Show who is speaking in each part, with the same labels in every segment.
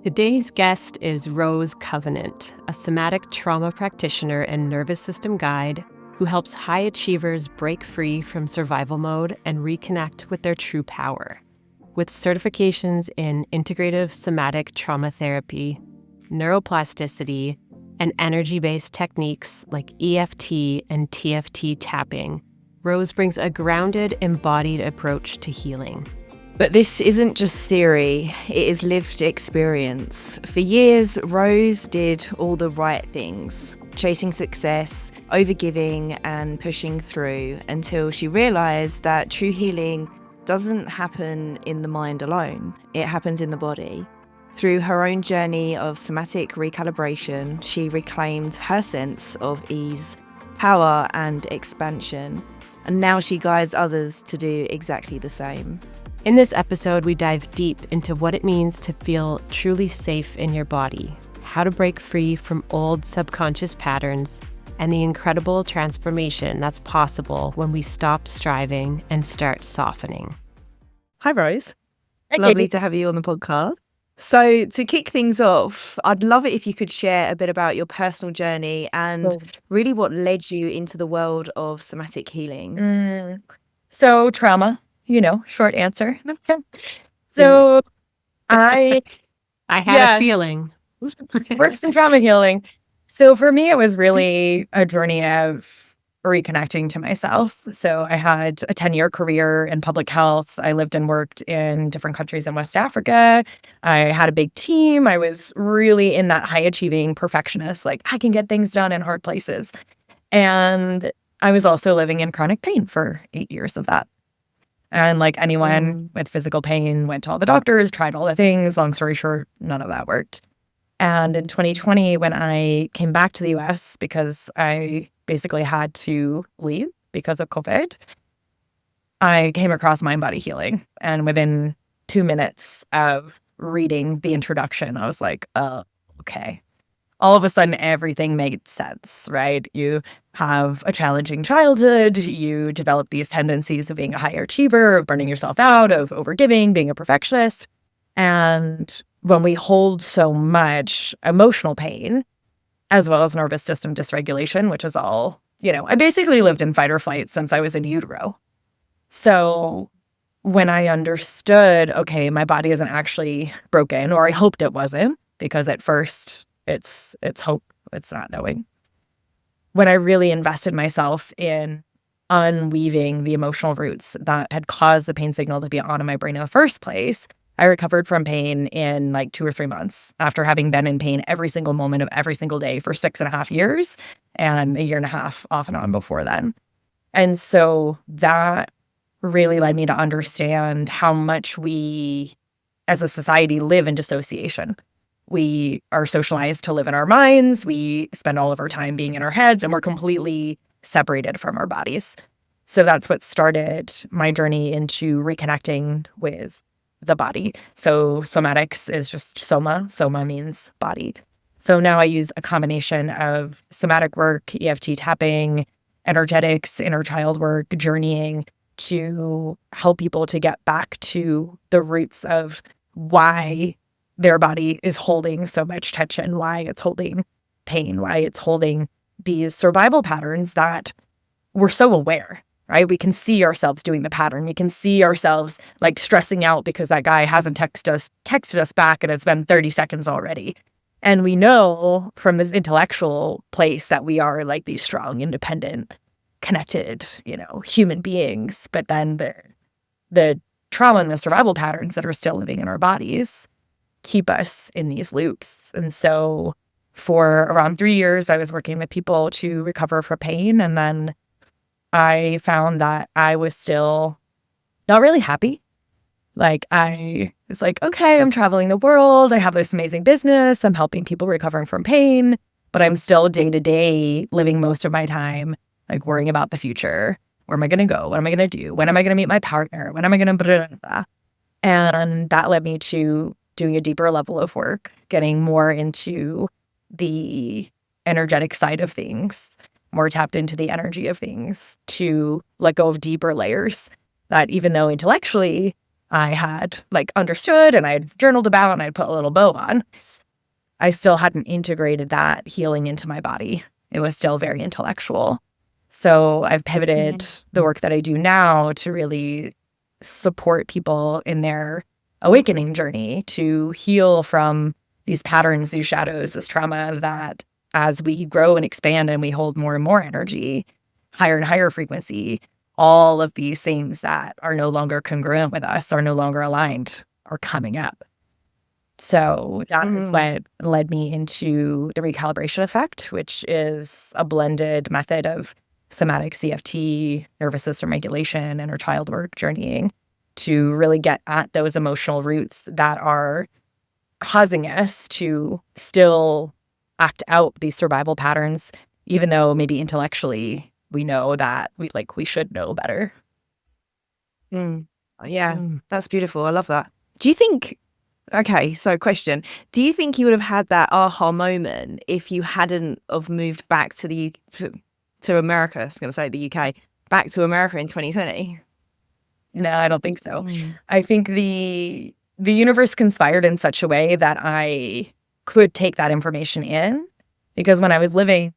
Speaker 1: Today's guest is Rose Covenant, a somatic trauma practitioner and nervous system guide who helps high achievers break free from survival mode and reconnect with their true power. With certifications in integrative somatic trauma therapy, neuroplasticity, and energy-based techniques like EFT and TFT tapping, Rose brings a grounded, embodied approach to healing.
Speaker 2: But this isn't just theory, it is lived experience. For years, Rose did all the right things, chasing success, overgiving, and pushing through until she realized that true healing doesn't happen in the mind alone, it happens in the body. Through her own journey of somatic recalibration, she reclaimed her sense of ease, power, and expansion. And now she guides others to do exactly the same.
Speaker 1: In this episode, we dive deep into what it means to feel truly safe in your body, how to break free from old subconscious patterns, and the incredible transformation that's possible when we stop striving and start softening.
Speaker 2: Hi, Rose.
Speaker 3: Hi,
Speaker 2: Lovely
Speaker 3: Katie.
Speaker 2: to have you on the podcast. So to kick things off, I'd love it if you could share a bit about your personal journey and really what led you into the world of somatic healing.
Speaker 3: So trauma, short answer. So I
Speaker 1: had a feeling.
Speaker 3: works in trauma healing. So for me, it was really a journey of reconnecting to myself. So I had a 10-year career in public health. I lived and worked in different countries in West Africa. I had a big team. I was really in that high achieving perfectionist, like I can get things done in hard places. And I was also living in chronic pain for 8 years of that. And like anyone with physical pain, went to all the doctors, tried all the things. Long story short, none of that worked. And in 2020, when I came back to the US because I basically had to leave because of COVID, I came across Mind Body Healing. And within 2 minutes of reading the introduction, I was like, oh, okay. All of a sudden, everything made sense, right? You have a challenging childhood. You develop these tendencies of being a higher achiever, of burning yourself out, of overgiving, being a perfectionist. And when we hold so much emotional pain, as well as nervous system dysregulation, which is all, I basically lived in fight or flight since I was in utero. So when I understood, okay, my body isn't actually broken, or I hoped it wasn't, because at first it's hope, it's not knowing. When I really invested myself in unweaving the emotional roots that had caused the pain signal to be on in my brain in the first place, I recovered from pain in like 2 or 3 months after having been in pain every single moment of every single day for 6.5 years and 1.5 years off and on before then. And so that really led me to understand how much we as a society live in dissociation. We are socialized to live in our minds. We spend all of our time being in our heads, and we're completely separated from our bodies. So that's what started my journey into reconnecting with the body. So somatics is just soma. Soma means body. So now I use a combination of somatic work, EFT tapping, energetics, inner child work, journeying to help people to get back to the roots of why their body is holding so much tension, why it's holding pain, why it's holding these survival patterns that we're so aware, right? We can see ourselves doing the pattern. We can see ourselves like stressing out because that guy hasn't texted us back and it's been 30 seconds already. And we know from this intellectual place that we are like these strong, independent, connected, human beings. But then the trauma and the survival patterns that are still living in our bodies keep us in these loops. And so for around 3 years, I was working with people to recover from pain. And then I found that I was still not really happy. Like I was like, okay, I'm traveling the world. I have this amazing business. I'm helping people recovering from pain, but I'm still day to day living most of my time, like worrying about the future. Where am I going to go? What am I going to do? When am I going to meet my partner? When am I going to And that led me to doing a deeper level of work, getting more into the energetic side of things, more tapped into the energy of things, to let go of deeper layers that even though intellectually I had like understood and I had journaled about and I'd put a little bow on, I still hadn't integrated that healing into my body. It was still very intellectual. So I've pivoted the work that I do now to really support people in their awakening journey to heal from these patterns, these shadows, this trauma that as we grow and expand and we hold more and more energy, higher and higher frequency, all of these things that are no longer congruent with us, are no longer aligned, are coming up. So that is what led me into the recalibration effect, which is a blended method of somatic CFT, nervous system regulation, inner child work, journeying to really get at those emotional roots that are causing us to still act out these survival patterns, even though maybe intellectually we know that we should know better.
Speaker 2: Yeah, that's beautiful. I love that. Do you think, okay, so question, do you think you would have had that aha moment if you hadn't have moved back to to America? I was going to say the UK, back to America in 2020?
Speaker 3: No, I don't think so. I think the universe conspired in such a way that I could take that information in, because when I was living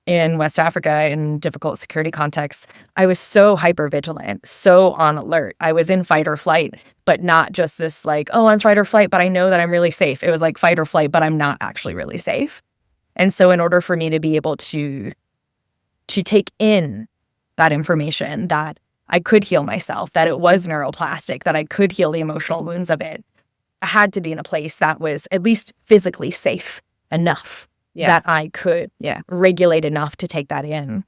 Speaker 3: in West Africa in difficult security contexts, I was so hypervigilant, so on alert. I was in fight or flight, but not just this like, oh, I'm fight or flight, but I know that I'm really safe. It was like fight or flight, but I'm not actually really safe. And so in order for me to be able to take in that information, that I could heal myself, that it was neuroplastic, that I could heal the emotional wounds of it, I had to be in a place that was at least physically safe enough that I could regulate enough to take that in.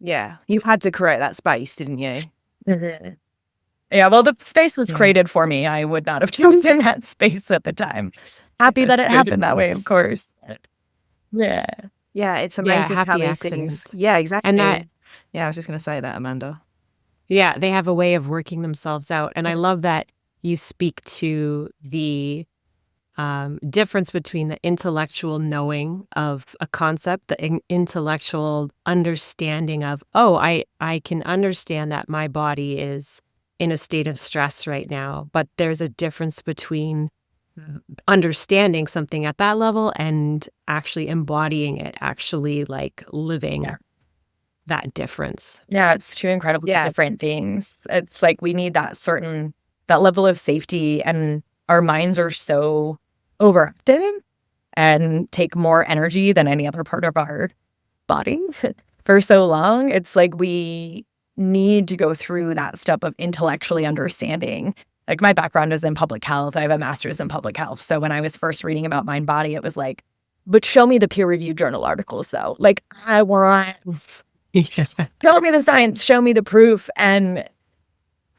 Speaker 2: Yeah. You had to create that space, didn't you?
Speaker 3: Yeah, well, the space was created for me. I would not have chosen that space at the time. Happy that it happened that way, of course. Yeah.
Speaker 2: Yeah, it's amazing how these things. Yeah, exactly.
Speaker 1: And that,
Speaker 2: I was just going to say that, Amanda.
Speaker 1: Yeah, they have a way of working themselves out. And I love that you speak to the difference between the intellectual knowing of a concept, the intellectual understanding of, oh, I can understand that my body is in a state of stress right now, but there's a difference between understanding something at that level and actually embodying it, actually like living that difference.
Speaker 3: Yeah, it's two incredibly different things. It's like we need that level of safety, and our minds are so overactive and take more energy than any other part of our body for so long. It's like we need to go through that step of intellectually understanding. Like my background is in public health. I have a master's in public health. So when I was first reading about mind body, it was like, but show me the peer-reviewed journal articles though. Like I want, show me the science, show me the proof. And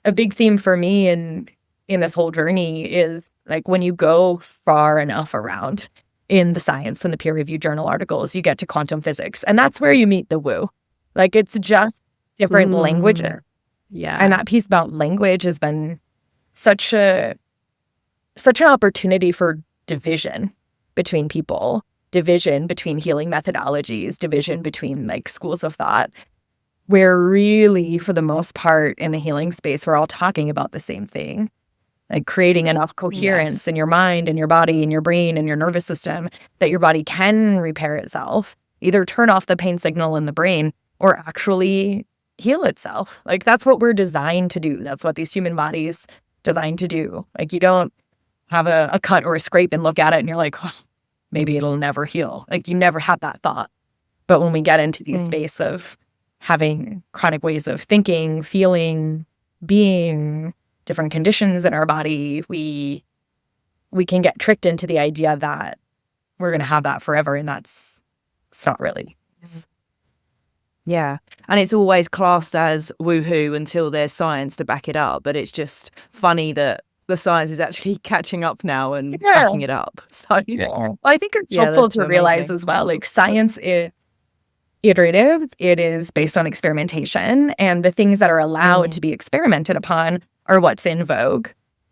Speaker 3: a big theme for me in this whole journey is like when you go far enough around in the science and the peer-reviewed journal articles, you get to quantum physics. And that's where you meet the woo. Like it's just different language.
Speaker 1: Yeah.
Speaker 3: And that piece about language has been such an opportunity for division between people, division between healing methodologies, division between like schools of thought, where really, for the most part in the healing space, we're all talking about the same thing. Like creating enough coherence in your mind and your body and your brain and your nervous system that your body can repair itself, either turn off the pain signal in the brain or actually heal itself. Like that's what we're designed to do. That's what these human bodies designed to do. Like you don't have a cut or a scrape and look at it and you're like, oh, maybe it'll never heal. Like you never have that thought. But when we get into the space of having chronic ways of thinking, feeling, being, different conditions in our body, we can get tricked into the idea that we're going to have that forever, and it's not really.
Speaker 2: Yeah, and it's always classed as woohoo until there's science to back it up, but it's just funny that the science is actually catching up now and backing it up. So
Speaker 3: well, I think it's helpful to realize as well, like science is iterative. It is based on experimentation, and the things that are allowed to be experimented upon are what's in vogue.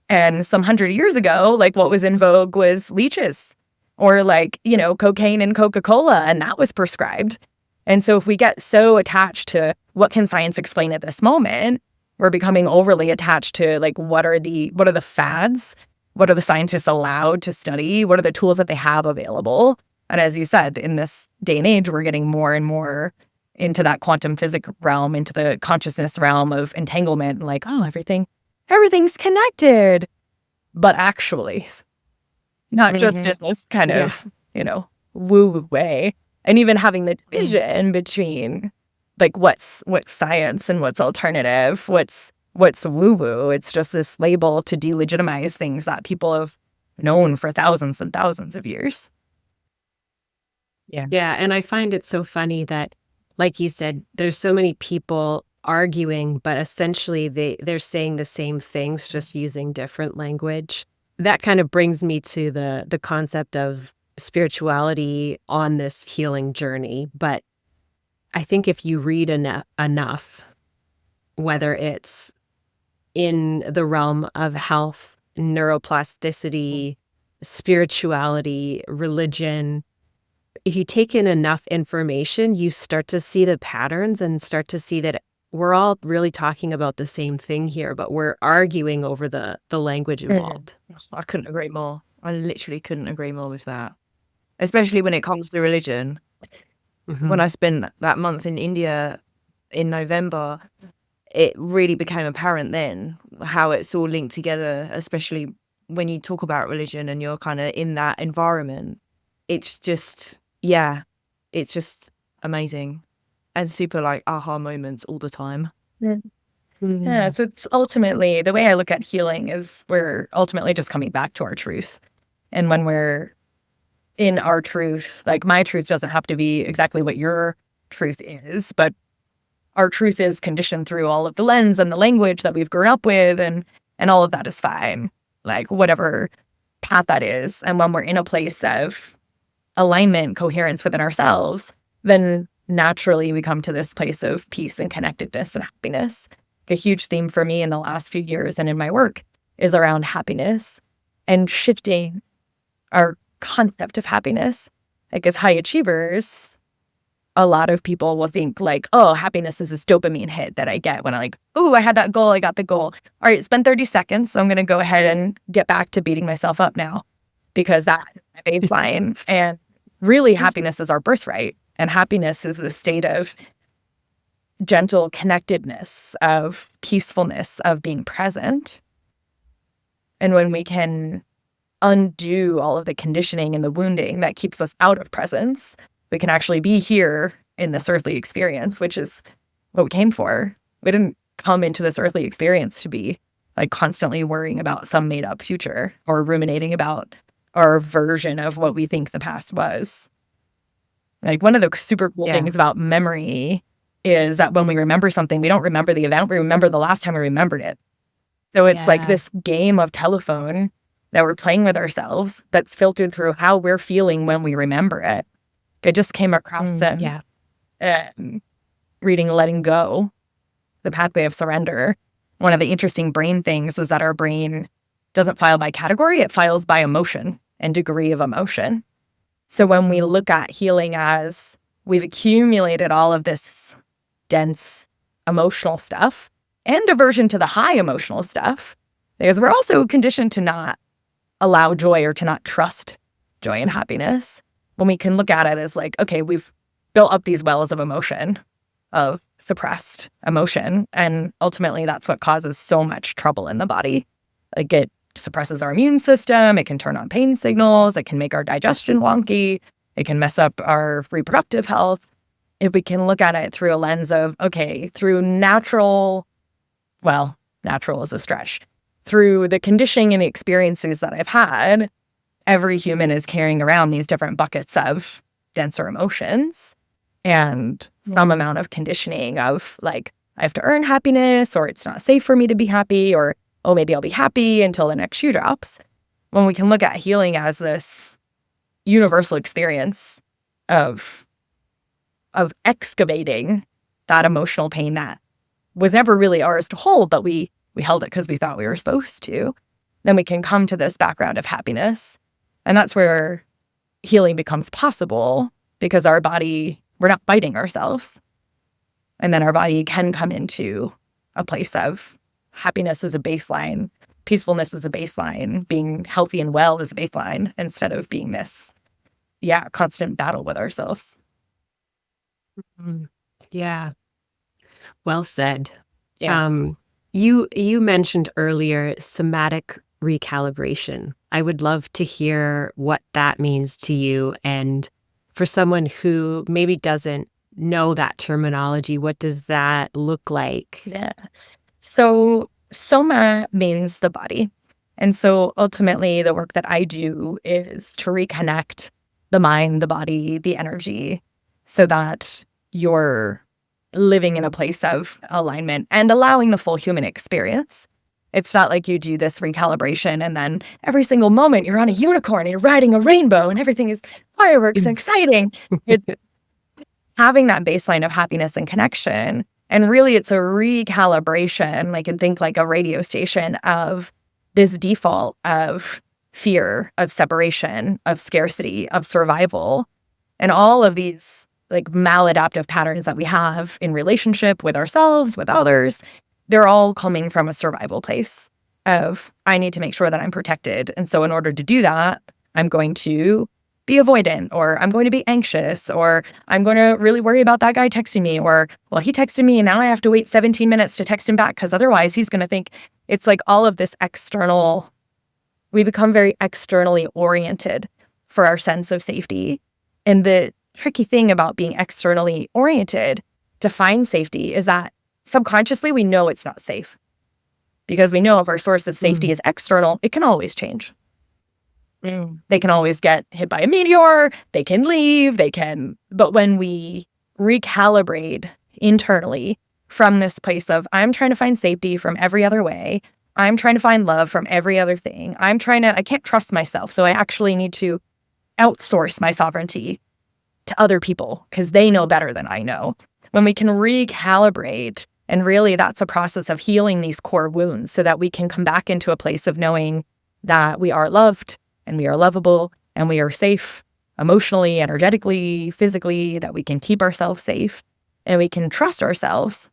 Speaker 3: And some 100 years ago, like what was in vogue was leeches or like, you know, cocaine and Coca-Cola, and that was prescribed. And so if we get so attached to what can science explain at this moment, We're becoming overly attached to like what are the fads? What are the scientists allowed to study? What are the tools that they have available? And as you said, in this day and age, we're getting more and more into that quantum physics realm, into the consciousness realm of entanglement, like, oh, everything's connected. But actually, not just in this kind of, woo-woo way. And even having the division between like what's science and what's alternative, what's woo-woo. It's just this label to delegitimize things that people have known for thousands and thousands of years.
Speaker 1: Yeah. And I find it so funny that, like you said, there's so many people arguing, but essentially they're saying the same things, just using different language. That kind of brings me to the concept of spirituality on this healing journey. But I think if you read enough, whether it's in the realm of health, neuroplasticity, spirituality, religion, if you take in enough information, you start to see the patterns and start to see that we're all really talking about the same thing here, but we're arguing over the language involved.
Speaker 2: I couldn't agree more. I literally couldn't agree more with that. Especially when it comes to religion. When I spent that month in India in November, it really became apparent then how it's all linked together, especially when you talk about religion and you're kind of in that environment. It's just, it's just amazing and super like aha moments all the time.
Speaker 3: Yeah, so it's ultimately, the way I look at healing is we're ultimately just coming back to our truth. And when we're in our truth, like my truth doesn't have to be exactly what your truth is, but our truth is conditioned through all of the lens and the language that we've grown up with, and all of that is fine, like whatever path that is. And when we're in a place of alignment, coherence within ourselves, then naturally we come to this place of peace and connectedness and happiness. A huge theme for me in the last few years and in my work is around happiness and shifting our concept of happiness. Like as high achievers, a lot of people will think like, oh, happiness is this dopamine hit that I get when I like, oh, I had that goal, I got the goal. All right, it's been 30 seconds, so I'm going to go ahead and get back to beating myself up now because that's my baseline. And really, happiness is our birthright. And happiness is the state of gentle connectedness, of peacefulness, of being present. And when we can undo all of the conditioning and the wounding that keeps us out of presence, we can actually be here in this earthly experience, which is what we came for. We didn't come into this earthly experience to be like constantly worrying about some made up future or ruminating about our version of what we think the past was. Like one of the super cool things about memory is that when we remember something, we don't remember the event, we remember the last time we remembered it. So it's like this game of telephone that we're playing with ourselves that's filtered through how we're feeling when we remember it. I just came across reading Letting Go, The Pathway of Surrender. One of the interesting brain things is that our brain doesn't file by category, it files by emotion and degree of emotion. So when we look at healing as we've accumulated all of this dense emotional stuff and aversion to the high emotional stuff, because we're also conditioned to not allow joy or to not trust joy and happiness. When we can look at it as like, okay, we've built up these wells of emotion, of suppressed emotion, and ultimately that's what causes so much trouble in the body. Like it suppresses our immune system, it can turn on pain signals, it can make our digestion wonky, it can mess up our reproductive health. If we can look at it through a lens of, okay, through natural is a stretch, through the conditioning and the experiences that I've had, every human is carrying around these different buckets of denser emotions and some amount of conditioning of like, I have to earn happiness, or it's not safe for me to be happy, or, oh, maybe I'll be happy until the next shoe drops. When we can look at healing as this universal experience of excavating that emotional pain that was never really ours to hold, but we held it because we thought we were supposed to, then we can come to this background of happiness. And that's where healing becomes possible, because our body, we're not fighting ourselves. And then our body can come into a place of happiness as a baseline, peacefulness as a baseline, being healthy and well as a baseline, instead of being this, constant battle with ourselves.
Speaker 1: Mm. Yeah. Well said.
Speaker 3: Yeah.
Speaker 1: You mentioned earlier somatic recalibration. I would love to hear what that means to you. And for someone who maybe doesn't know that terminology, what does that look like?
Speaker 3: Yeah. So soma means the body. And so ultimately the work that I do is to reconnect the mind, the body, the energy, so that you're living in a place of alignment and allowing the full human experience. It's not like you do this recalibration and then every single moment you're on a unicorn and you're riding a rainbow and everything is fireworks and exciting. It's having that baseline of happiness and connection. And really, it's a recalibration, like, and think like a radio station of this default of fear, of separation, of scarcity, of survival, and all of these like maladaptive patterns that we have in relationship with ourselves, with others. They're all coming from a survival place of, I need to make sure that I'm protected. And so in order to do that, I'm going to be avoidant, or I'm going to be anxious, or I'm going to really worry about that guy texting me, or, well, he texted me and now I have to wait 17 minutes to text him back because otherwise he's going to think. It's like all of this external, we become very externally oriented for our sense of safety. And the tricky thing about being externally oriented to find safety is that subconsciously we know it's not safe, because we know if our source of safety is external, it can always change. They can always get hit by a meteor, they can leave, but when we recalibrate internally from this place of, I'm trying to find safety from every other way, I'm trying to find love from every other thing, I can't trust myself, so I actually need to outsource my sovereignty to other people because they know better than I know. When we can recalibrate, and really that's a process of healing these core wounds so that we can come back into a place of knowing that we are loved, and we are lovable, and we are safe emotionally, energetically, physically, that we can keep ourselves safe, and we can trust ourselves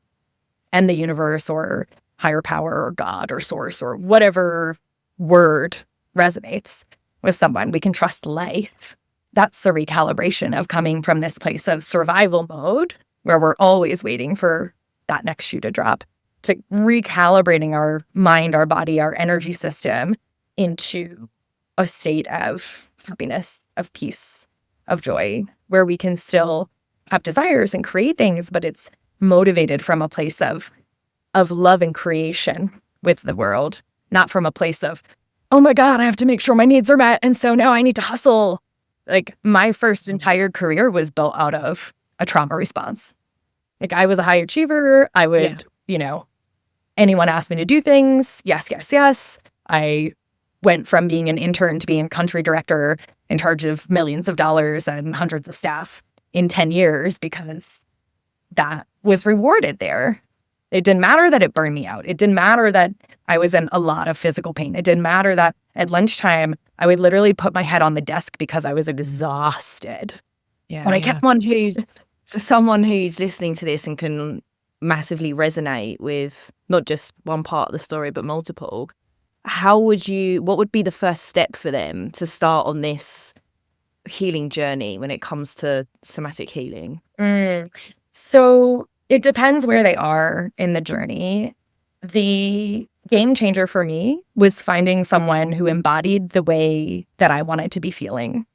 Speaker 3: and the universe or higher power or God or source or whatever word resonates with someone. We can trust life. That's the recalibration of coming from this place of survival mode, where we're always waiting for that next shoe to drop, to recalibrating our mind, our body, our energy system into a state of happiness, of peace, of joy, where we can still have desires and create things, but it's motivated from a place of love and creation with the world, not from a place of, oh my God, I have to make sure my needs are met, and so now I need to hustle. Like, my first entire career was built out of a trauma response. Like, I was a high achiever. I would, anyone asked me to do things. Yes, yes, yes. I went from being an intern to being a country director in charge of millions of dollars and hundreds of staff in 10 years because that was rewarded there. It didn't matter that it burned me out. It didn't matter that I was in a lot of physical pain. It didn't matter that at lunchtime, I would literally put my head on the desk because I was exhausted.
Speaker 2: Yeah. But I kept for someone who's listening to this and can massively resonate with not just one part of the story, but multiple, what would be the first step for them to start on this healing journey when it comes to somatic healing?
Speaker 3: So it depends where they are in the journey. The game changer for me was finding someone who embodied the way that I wanted to be feeling.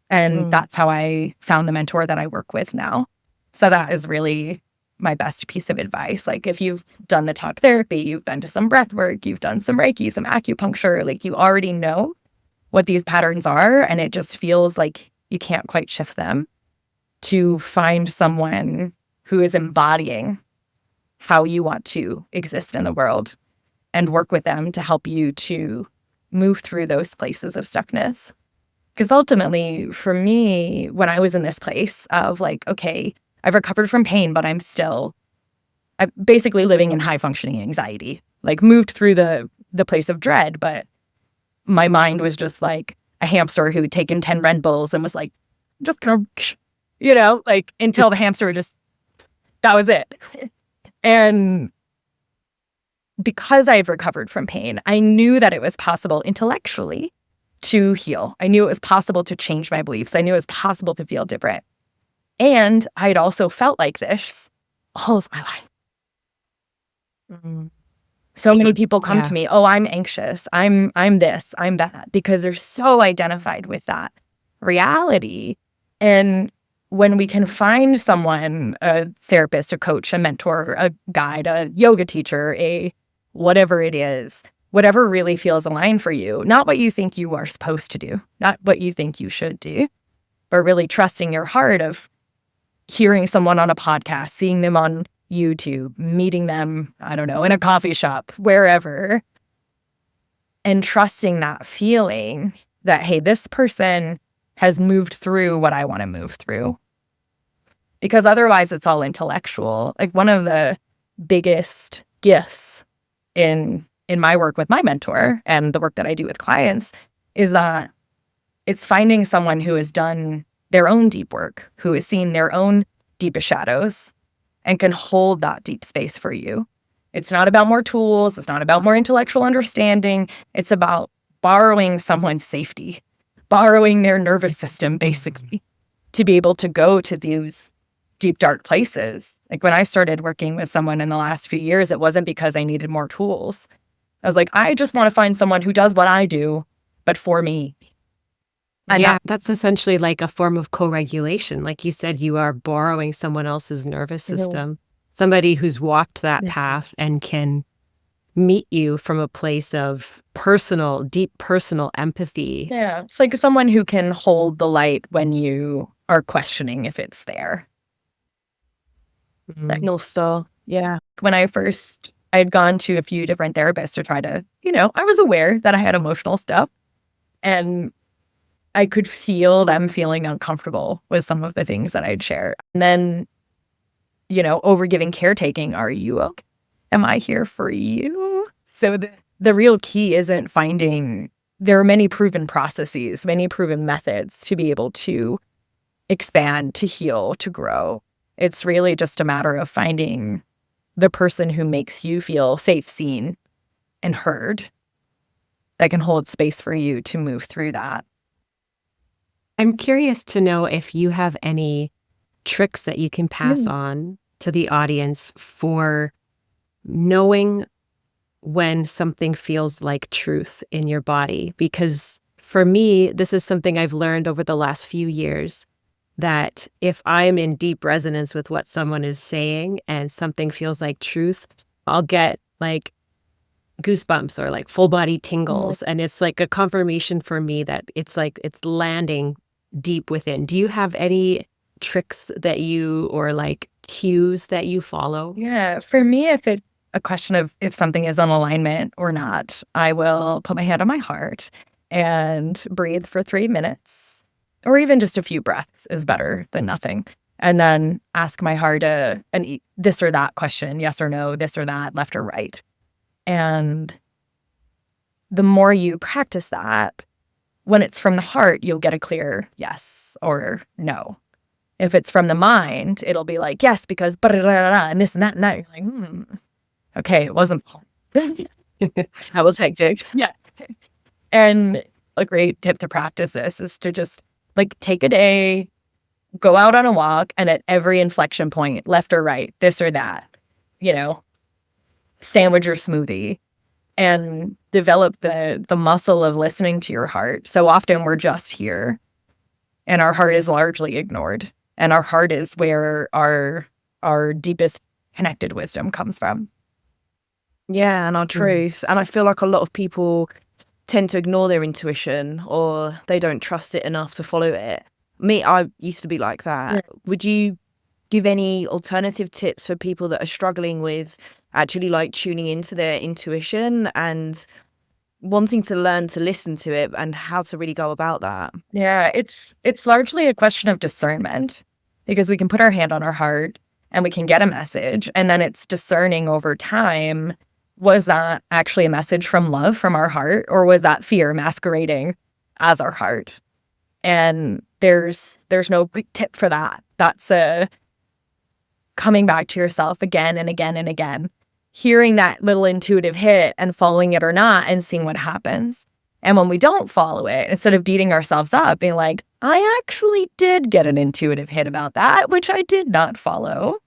Speaker 3: And that's how I found the mentor that I work with now. So that is really my best piece of advice. Like, if you've done the talk therapy, you've been to some breath work, you've done some Reiki, some acupuncture, like, you already know what these patterns are, and it just feels like you can't quite shift them, to find someone who is embodying how you want to exist in the world and work with them to help you to move through those places of stuckness. Because ultimately, for me, when I was in this place of like, okay, I've recovered from pain, but I'm basically living in high functioning anxiety, like moved through the place of dread, but my mind was just like a hamster who had taken 10 Red Bulls and was like, just gonna, like, until the hamster that was it. And because I had recovered from pain, I knew that it was possible intellectually to heal. I knew it was possible to change my beliefs. I knew it was possible to feel different. And I'd also felt like this all of my life. So many people come to me, oh, I'm anxious. I'm this, I'm that, because they're so identified with that reality. And when we can find someone, a therapist, a coach, a mentor, a guide, a yoga teacher, a whatever it is, whatever really feels aligned for you, not what you think you are supposed to do, not what you think you should do, but really trusting your heart of hearing someone on a podcast, seeing them on YouTube, meeting them, I don't know, in a coffee shop, wherever, and trusting that feeling that, hey, this person has moved through what I want to move through. Because otherwise it's all intellectual. Like one of the biggest gifts in my work with my mentor and the work that I do with clients is that it's finding someone who has done their own deep work, who has seen their own deepest shadows and can hold that deep space for you. It's not about more tools. It's not about more intellectual understanding. It's about borrowing someone's safety, borrowing their nervous system, basically, to be able to go to these deep, dark places. Like when I started working with someone in the last few years, it wasn't because I needed more tools. I was like, I just want to find someone who does what I do, but for me.
Speaker 1: And that's essentially like a form of co-regulation. Like you said, you are borrowing someone else's nervous system, somebody who's walked that path and can meet you from a place of deep personal empathy.
Speaker 3: Yeah, it's like someone who can hold the light when you are questioning if it's there.
Speaker 2: That North Star. Yeah.
Speaker 3: When I had gone to a few different therapists to try to, I was aware that I had emotional stuff, and I could feel them feeling uncomfortable with some of the things that I'd share. And then, overgiving caretaking. Are you okay? Am I here for you? So the real key isn't there are many proven processes, many proven methods to be able to expand, to heal, to grow. It's really just a matter of finding the person who makes you feel safe, seen, and heard, that can hold space for you to move through that.
Speaker 1: I'm curious to know if you have any tricks that you can pass on to the audience for knowing when something feels like truth in your body. Because for me, this is something I've learned over the last few years, that if I'm in deep resonance with what someone is saying and something feels like truth, I'll get like goosebumps or like full body tingles. And it's like a confirmation for me that it's landing deep within. Do you have any tricks that or like cues that you follow?
Speaker 3: Yeah, for me, if it's a question of if something is on alignment or not, I will put my hand on my heart and breathe for 3 minutes, or even just a few breaths is better than nothing. And then ask my heart this or that question, yes or no, this or that, left or right. And the more you practice that, when it's from the heart, you'll get a clear yes or no. If it's from the mind, it'll be like, yes, because and this and that and that. You're like, okay, it wasn't.
Speaker 2: That was hectic.
Speaker 3: Yeah. And a great tip to practice this is to just like take a day, go out on a walk, and at every inflection point, left or right, this or that, sandwich or smoothie, and develop the muscle of listening to your heart. So often we're just here and our heart is largely ignored. And our heart is where our deepest connected wisdom comes from.
Speaker 2: Yeah, and our truth. And I feel like a lot of people tend to ignore their intuition, or they don't trust it enough to follow it. I used to be like that. Yeah. Would you give any alternative tips for people that are struggling with actually like tuning into their intuition and wanting to learn to listen to it, and how to really go about that?
Speaker 3: Yeah, it's largely a question of discernment, because we can put our hand on our heart and we can get a message, and then it's discerning over time, was that actually a message from love from our heart, or was that fear masquerading as our heart? And there's no quick tip for that. That's coming back to yourself again and again and again, hearing that little intuitive hit and following it or not and seeing what happens. And when we don't follow it, instead of beating ourselves up, being like, I actually did get an intuitive hit about that, which I did not follow.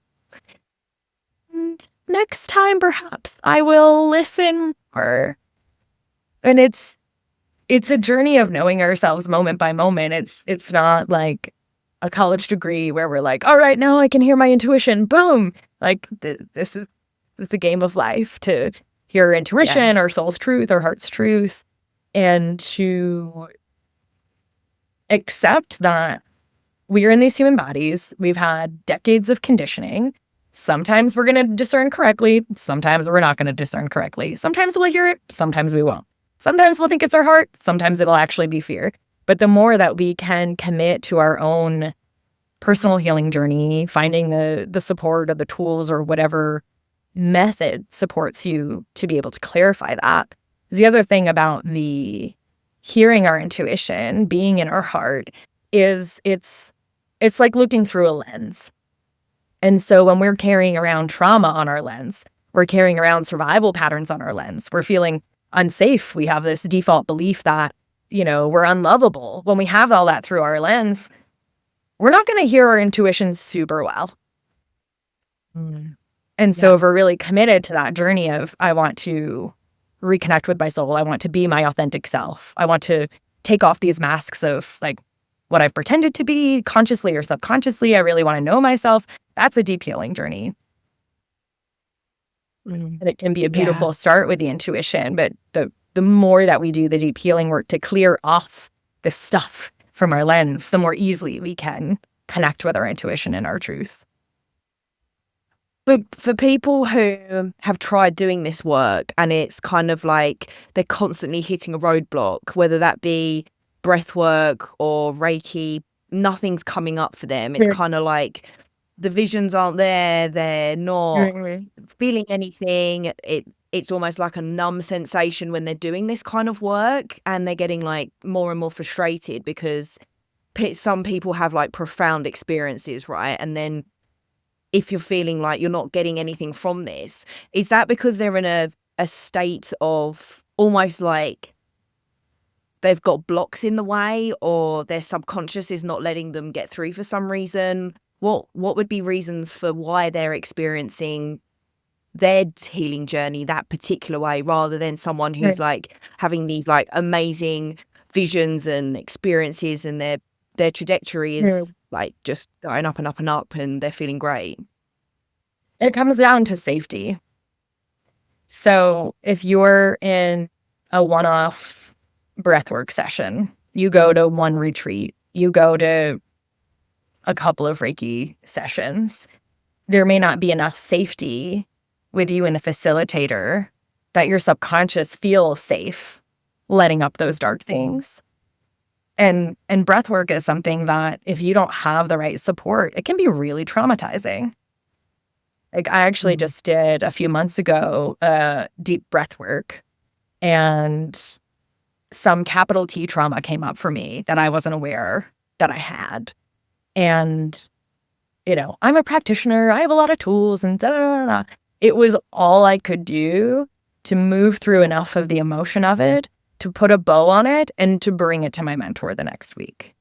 Speaker 3: Next time, perhaps I will listen more. And it's a journey of knowing ourselves moment by moment. It's not like a college degree where we're like, all right, now I can hear my intuition. Boom. Like this is the game of life, to hear intuition or soul's truth or heart's truth, and to accept that we are in these human bodies. We've had decades of conditioning. Sometimes we're going to discern correctly. Sometimes we're not going to discern correctly. Sometimes we'll hear it. Sometimes we won't. Sometimes we'll think it's our heart. Sometimes it'll actually be fear. But the more that we can commit to our own personal healing journey, finding the support or the tools or whatever method supports you to be able to clarify that. The other thing about the hearing our intuition, being in our heart, is it's like looking through a lens. And so when we're carrying around trauma on our lens, we're carrying around survival patterns on our lens, we're feeling unsafe. We have this default belief that, we're unlovable. When we have all that through our lens, we're not going to hear our intuition super well. And so if we're really committed to that journey of, I want to reconnect with my soul, I want to be my authentic self, I want to take off these masks of like what I've pretended to be consciously or subconsciously, I really want to know myself, that's a deep healing journey. And it can be a beautiful start with the intuition, but the more that we do the deep healing work to clear off this stuff from our lens, the more easily we can connect with our intuition and our truth.
Speaker 2: But for people who have tried doing this work and it's kind of like they're constantly hitting a roadblock, whether that be breath work or Reiki, nothing's coming up for them. It's kind of like the visions aren't there, they're not feeling anything. It's almost like a numb sensation when they're doing this kind of work, and they're getting like more and more frustrated because some people have like profound experiences, right? And then if you're feeling like you're not getting anything from this, is that because they're in a state of almost like they've got blocks in the way, or their subconscious is not letting them get through for some reason? What would be reasons for why they're experiencing their healing journey that particular way, rather than someone who's like having these like amazing visions and experiences, and their trajectory is like just going up and up and up, and they're feeling great?
Speaker 3: It comes down to safety. So if you're in a one-off breathwork session, you go to one retreat, you go to a couple of Reiki sessions, there may not be enough safety with you and the facilitator that your subconscious feels safe letting up those dark things. And breath work is something that if you don't have the right support, it can be really traumatizing. Like I actually just did a few months ago deep breath work, and some capital T trauma came up for me that I wasn't aware that I had. And, I'm a practitioner, I have a lot of tools and da-da-da-da. It was all I could do to move through enough of the emotion of it, to put a bow on it, and to bring it to my mentor the next week.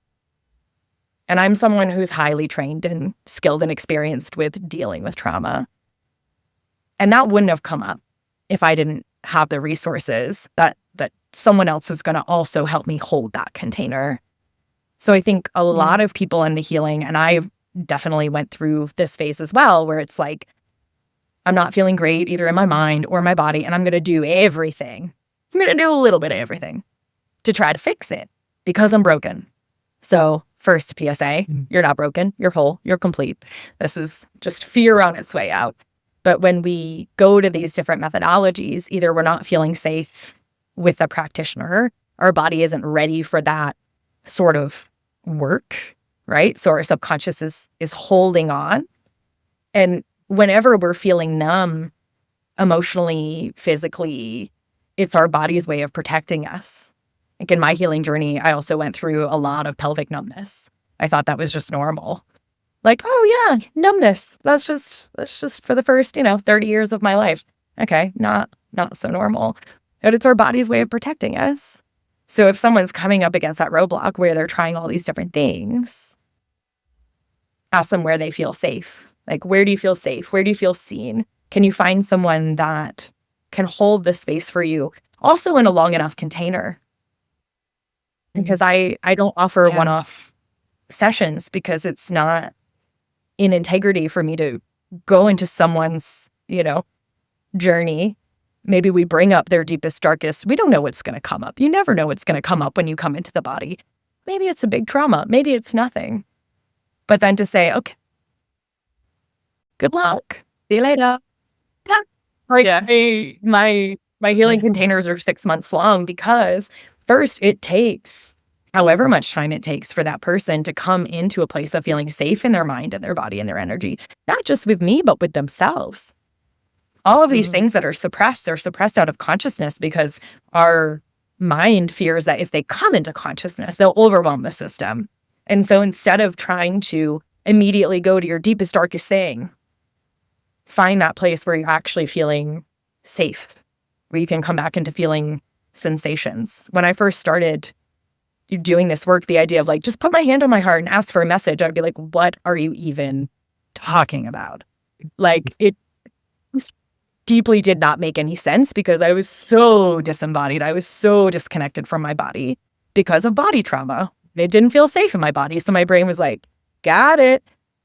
Speaker 3: And I'm someone who's highly trained and skilled and experienced with dealing with trauma. And that wouldn't have come up if I didn't have the resources that someone else is going to also help me hold that container. So I think a lot of people in the healing, and I definitely went through this phase as well, where it's like, I'm not feeling great either in my mind or my body, and I'm going to do everything. I'm going to do a little bit of everything to try to fix it because I'm broken. So first PSA, you're not broken, you're whole, you're complete. This is just fear on its way out. But when we go to these different methodologies, either we're not feeling safe with a practitioner, our body isn't ready for that sort of work, right? So our subconscious is holding on. And whenever we're feeling numb emotionally, physically, it's our body's way of protecting us. Like in my healing journey, I also went through a lot of pelvic numbness. I thought that was just normal. Like, oh yeah, numbness. That's just for the first, 30 years of my life. Okay, not so normal. But it's our body's way of protecting us. So if someone's coming up against that roadblock where they're trying all these different things, ask them where they feel safe. Like, where do you feel safe? Where do you feel seen? Can you find someone that can hold the space for you, also in a long enough container? Because I don't offer one-off sessions because it's not in integrity for me to go into someone's, journey. Maybe we bring up their deepest, darkest. We don't know what's going to come up. You never know what's going to come up when you come into the body. Maybe it's a big trauma. Maybe it's nothing. But then to say, okay, good luck. See you later. Right. My healing containers are 6 months long because first it takes however much time it takes for that person to come into a place of feeling safe in their mind and their body and their energy, not just with me, but with themselves. All of these things that are suppressed, they're suppressed out of consciousness because our mind fears that if they come into consciousness, they'll overwhelm the system. And so instead of trying to immediately go to your deepest, darkest thing, find that place where you're actually feeling safe, where you can come back into feeling sensations. When I first started doing this work, the idea of like, just put my hand on my heart and ask for a message, I'd be like, what are you even talking about? Like, it deeply did not make any sense because I was so disembodied. I was so disconnected from my body because of body trauma. It didn't feel safe in my body. So my brain was like, got it.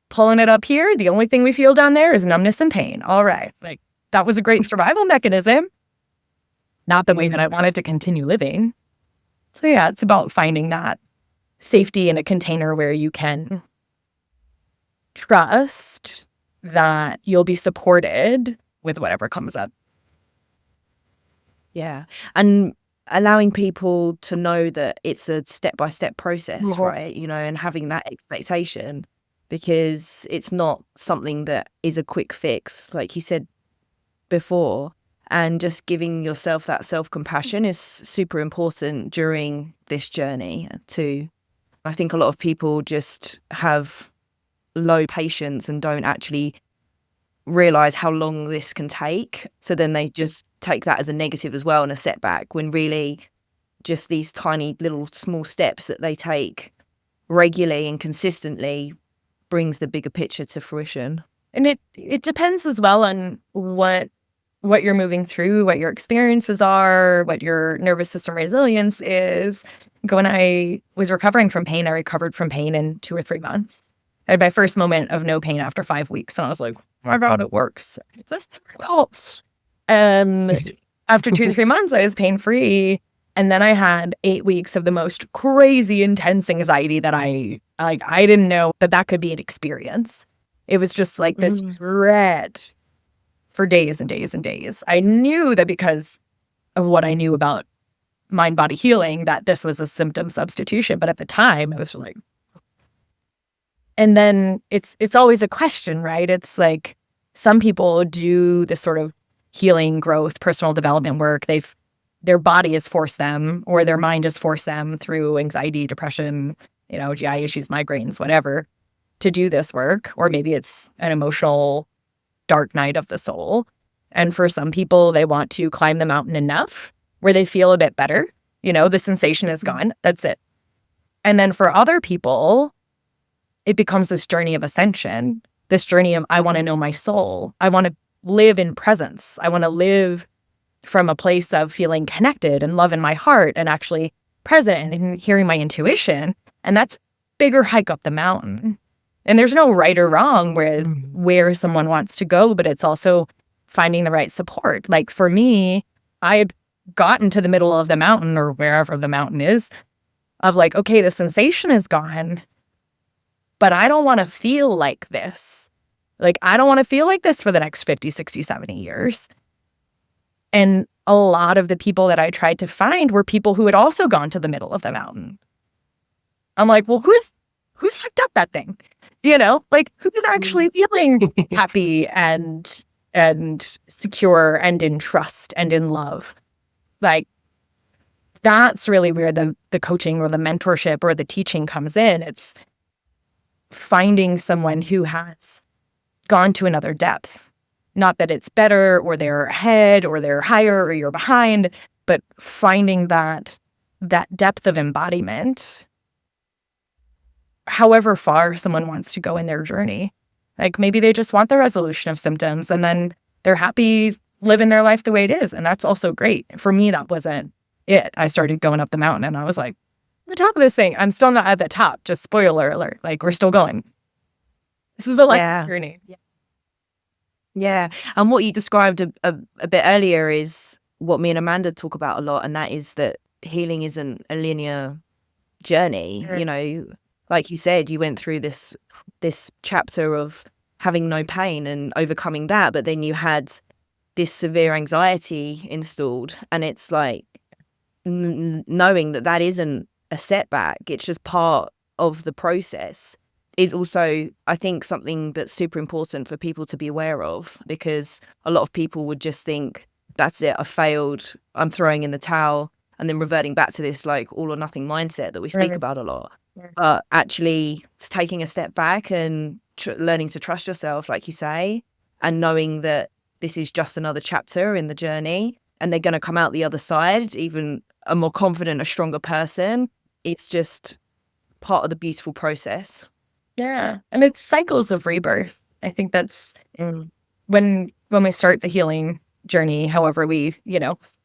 Speaker 3: Pulling it up here. The only thing we feel down there is numbness and pain. All right. Like, that was a great survival mechanism. Not the way that I wanted to continue living. So yeah, it's about finding that safety in a container where you can trust that you'll be supported with whatever comes up.
Speaker 2: Yeah. And allowing people to know that it's a step-by-step process, right? And having that expectation, because it's not something that is a quick fix, like you said before. And just giving yourself that self-compassion is super important during this journey too. I think a lot of people just have low patience and don't actually realize how long this can take. So then they just take that as a negative as well and a setback, when really just these tiny little small steps that they take regularly and consistently brings the bigger picture to fruition.
Speaker 3: And it depends as well on what you're moving through, what your experiences are, what your nervous system resilience is. When I was recovering from pain, I recovered from pain in 2 or 3 months. I had my first moment of no pain after 5 weeks, and I was like, oh my God, it works. This helps. After 2 to 3 months, I was pain-free. And then I had 8 weeks of the most crazy, intense anxiety that I didn't know that could be an experience. It was just like this dread for days and days and days. I knew that because of what I knew about mind-body healing, that this was a symptom substitution. But at the time, it was like, and then it's always a question, right? It's like some people do this sort of healing, growth, personal development work. Their body has forced them, or their mind has forced them through anxiety, depression, GI issues, migraines, whatever, to do this work. Or maybe it's an emotional dark night of the soul. And for some people, they want to climb the mountain enough where they feel a bit better. The sensation is gone. That's it. And then for other people, it becomes this journey of ascension, this journey of, I want to know my soul. I want to live in presence. I want to live from a place of feeling connected and love in my heart and actually present and hearing my intuition. And that's bigger hike up the mountain. And there's no right or wrong where someone wants to go, but it's also finding the right support. Like for me, I had gotten to the middle of the mountain, or wherever the mountain is, of like, okay, the sensation is gone, but I don't want to feel like this. Like, I don't want to feel like this for the next 50, 60, 70 years. And a lot of the people that I tried to find were people who had also gone to the middle of the mountain. I'm like, well, who's fucked up that thing? Like, who's actually feeling happy and secure and in trust and in love? Like, that's really where the coaching or the mentorship or the teaching comes in. It's finding someone who has gone to another depth, Not that it's better or they're ahead or they're higher or you're behind, but finding that depth of embodiment, however far someone wants to go in their journey. Like maybe they just want the resolution of symptoms and then they're happy living their life the way it is. And that's also great. For me, that wasn't it. I started going up the mountain and I was like, the top of this thing, I'm still not at the top. Just spoiler alert. Like we're still going. This is a life journey.
Speaker 2: Yeah. And what you described a bit earlier is what me and Amanda talk about a lot. And that is that healing isn't a linear journey.
Speaker 3: Sure.
Speaker 2: You know, like you said, you went through this chapter of having no pain and overcoming that. But then you had this severe anxiety installed. And it's like knowing that that isn't a setback. It's just part of the process is also, I think, something that's super important for people to be aware of, because a lot of people would just think, that's it, I failed, I'm throwing in the towel, and then reverting back to this like all or nothing mindset that we speak about a lot. But actually it's taking a step back and learning to trust yourself, like you say, and knowing that this is just another chapter in the journey and they're going to come out the other side even a more confident, a stronger person. It's just part of the beautiful process.
Speaker 3: Yeah. And it's cycles of rebirth. I think that's when we start the healing journey, however we,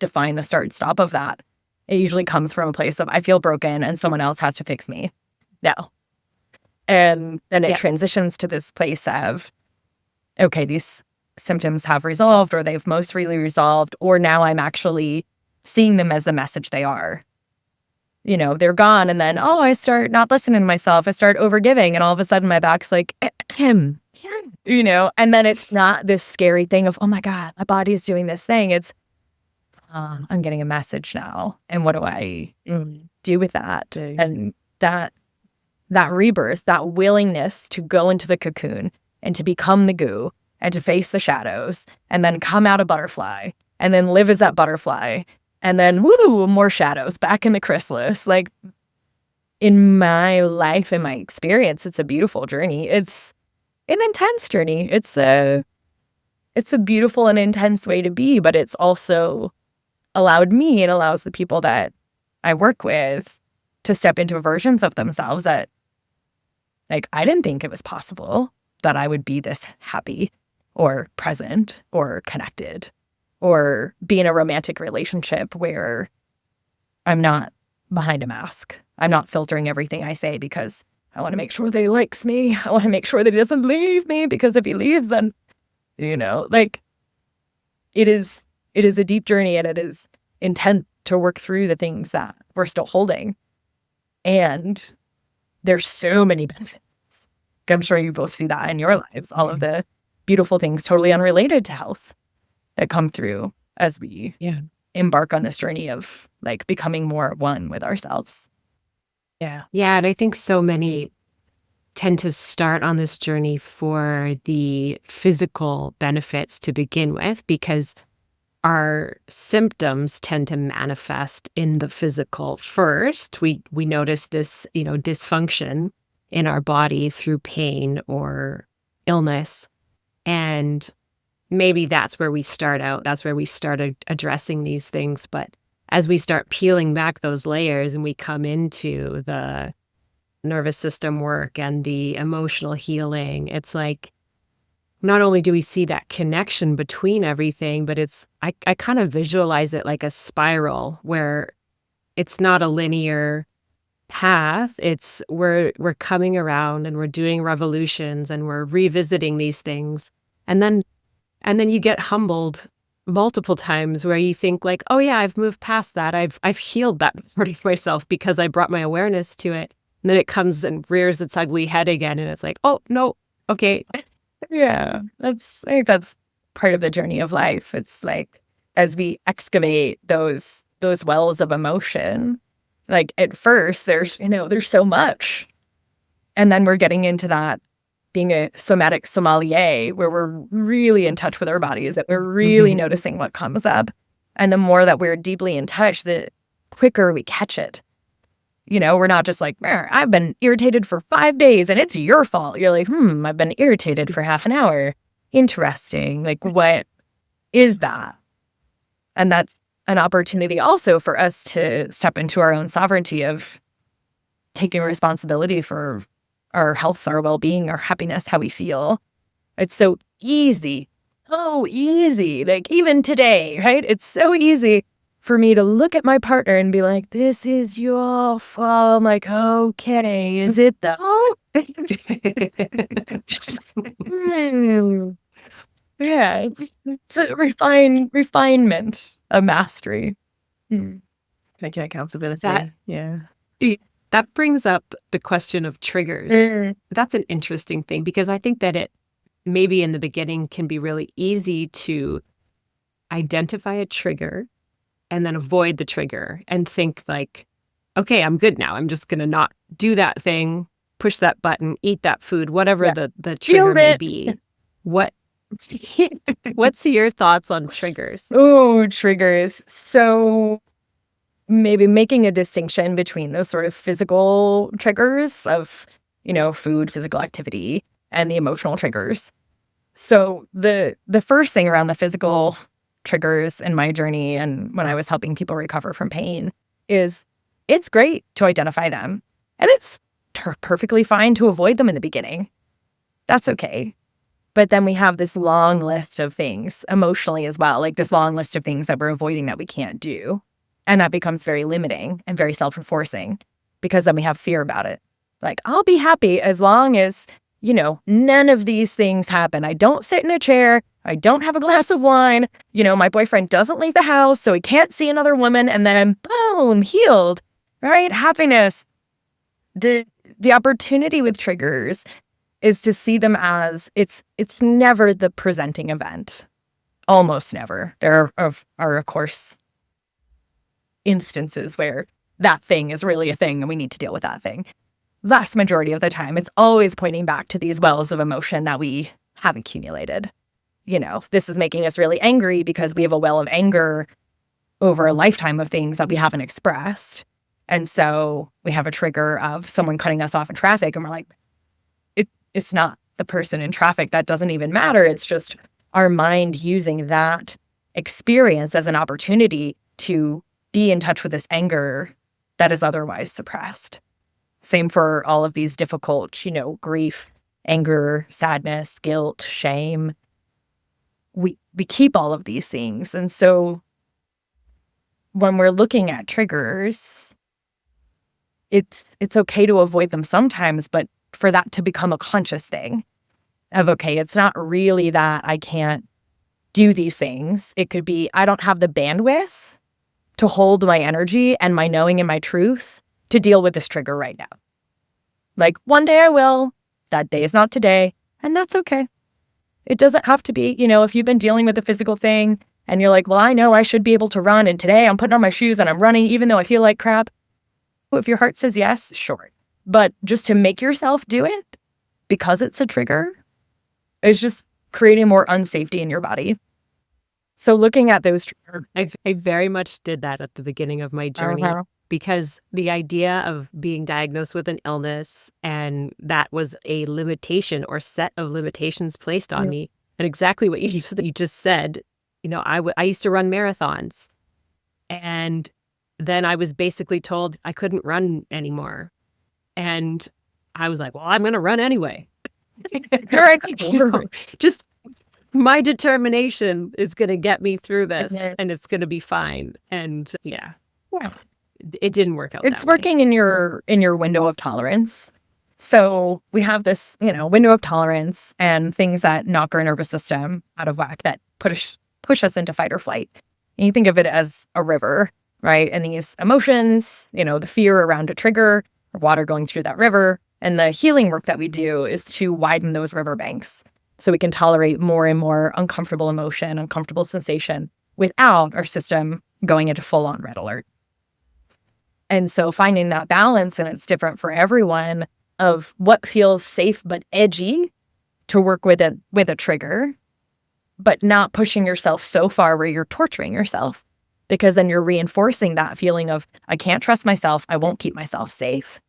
Speaker 3: define the start and stop of that, it usually comes from a place of I feel broken and someone else has to fix me now. And then it transitions to this place of, okay, these symptoms have resolved or they've mostly resolved, or now I'm actually seeing them as the message they are. They're gone. And then, I start not listening to myself. I start overgiving. And all of a sudden my back's like, and then it's not this scary thing of, oh my God, my body's doing this thing. It's, I'm getting a message now. And what do I do with that? And that rebirth, that willingness to go into the cocoon and to become the goo and to face the shadows and then come out a butterfly and then live as that butterfly. And then, more shadows back in the chrysalis. Like, in my life, in my experience, it's a beautiful journey. It's an intense journey. It's a beautiful and intense way to be, but it's also allowed me and allows the people that I work with to step into versions of themselves that, like, I didn't think it was possible that I would be this happy or present or connected, or be in a romantic relationship where I'm not behind a mask. I'm not filtering everything I say because I want to make sure that he likes me. I want to make sure that he doesn't leave me, because if he leaves, then, it is a deep journey and it is intent to work through the things that we're still holding. And there's so many benefits. I'm sure you both see that in your lives, all of the beautiful things totally unrelated to health that come through as we embark on this journey of like becoming more one with ourselves.
Speaker 1: Yeah, and I think so many tend to start on this journey for the physical benefits to begin with, because our symptoms tend to manifest in the physical first. We notice this, dysfunction in our body through pain or illness, and maybe that's where we start out. That's where we started addressing these things. But as we start peeling back those layers and we come into the nervous system work and the emotional healing, it's like, not only do we see that connection between everything, but I kind of visualize it like a spiral where it's not a linear path. It's we're coming around and we're doing revolutions and we're revisiting these things. And then you get humbled multiple times where you think like, oh yeah, I've moved past that. I've healed that part of myself because I brought my awareness to it. And then it comes and rears its ugly head again. And it's like, oh no, okay.
Speaker 3: Yeah, I think that's part of the journey of life. It's like, as we excavate those wells of emotion, like at first there's so much. And then we're getting into that being a somatic sommelier where we're really in touch with our bodies, that we're really noticing what comes up. And the more that we're deeply in touch, the quicker we catch it. We're not just like, I've been irritated for 5 days and it's your fault. You're like, I've been irritated for half an hour. interesting. Like, what is that? And that's an opportunity also for us to step into our own sovereignty of taking responsibility for our health, our well-being, our happiness, how we feel. It's so easy. Oh, easy. Like, even today, right? It's so easy for me to look at my partner and be like, this is your fault. I'm like, okay, is it though? Yeah, it's a refinement, a mastery.
Speaker 2: Taking accountability.
Speaker 1: That brings up the question of triggers. That's an interesting thing, because I think that it maybe in the beginning can be really easy to identify a trigger and then avoid the trigger and think like, okay, I'm good now. I'm just going to not do that thing, push that button, eat that food, whatever the trigger may be. What's your thoughts on triggers?
Speaker 3: Oh, triggers. So maybe making a distinction between those sort of physical triggers of, food, physical activity, and the emotional triggers. So the first thing around the physical triggers in my journey and when I was helping people recover from pain is it's great to identify them. And it's perfectly fine to avoid them in the beginning. That's okay. But then we have this long list of things emotionally as well, like this long list of things that we're avoiding that we can't do. And that becomes very limiting and very self-enforcing because then we have fear about it. Like, I'll be happy as long as, none of these things happen. I don't sit in a chair. I don't have a glass of wine. My boyfriend doesn't leave the house, so he can't see another woman. And then, boom, healed, right? Happiness. The opportunity with triggers is to see them as it's never the presenting event. Almost never. There are of course, instances where that thing is really a thing and we need to deal with that thing. Vast majority of the time, it's always pointing back to these wells of emotion that we have accumulated. This is making us really angry because we have a well of anger over a lifetime of things that we haven't expressed. And so we have a trigger of someone cutting us off in traffic and we're like, it's not the person in traffic. That doesn't even matter. It's just our mind using that experience as an opportunity to be in touch with this anger that is otherwise suppressed. Same for all of these difficult, grief, anger, sadness, guilt, shame. We keep all of these things. And so when we're looking at triggers, it's okay to avoid them sometimes, but for that to become a conscious thing of, okay, it's not really that I can't do these things. It could be, I don't have the bandwidth to hold my energy and my knowing and my truth to deal with this trigger right now. Like, one day I will, that day is not today, and that's okay. It doesn't have to be, if you've been dealing with a physical thing and you're like, well, I know I should be able to run, and today I'm putting on my shoes and I'm running even though I feel like crap. Well, if your heart says yes, sure. But just to make yourself do it because it's a trigger is just creating more unsafety in your body. So looking at those triggers.
Speaker 1: I very much did that at the beginning of my journey because the idea of being diagnosed with an illness and that was a limitation or set of limitations placed on me. And exactly what you just said, I used to run marathons and then I was basically told I couldn't run anymore. And I was like, well, I'm going to run anyway. Just my determination is going to get me through this and it's going to be fine. And it didn't work out.
Speaker 3: It's working in your window of tolerance. So we have this, window of tolerance and things that knock our nervous system out of whack that push us into fight or flight. And you think of it as a river, right? And these emotions, the fear around a trigger, water going through that river. And the healing work that we do is to widen those riverbanks so we can tolerate more and more uncomfortable emotion, uncomfortable sensation without our system going into full-on red alert. And so finding that balance, and it's different for everyone, of what feels safe but edgy to work with a trigger, but not pushing yourself so far where you're torturing yourself, because then you're reinforcing that feeling of, I can't trust myself, I won't keep myself safe.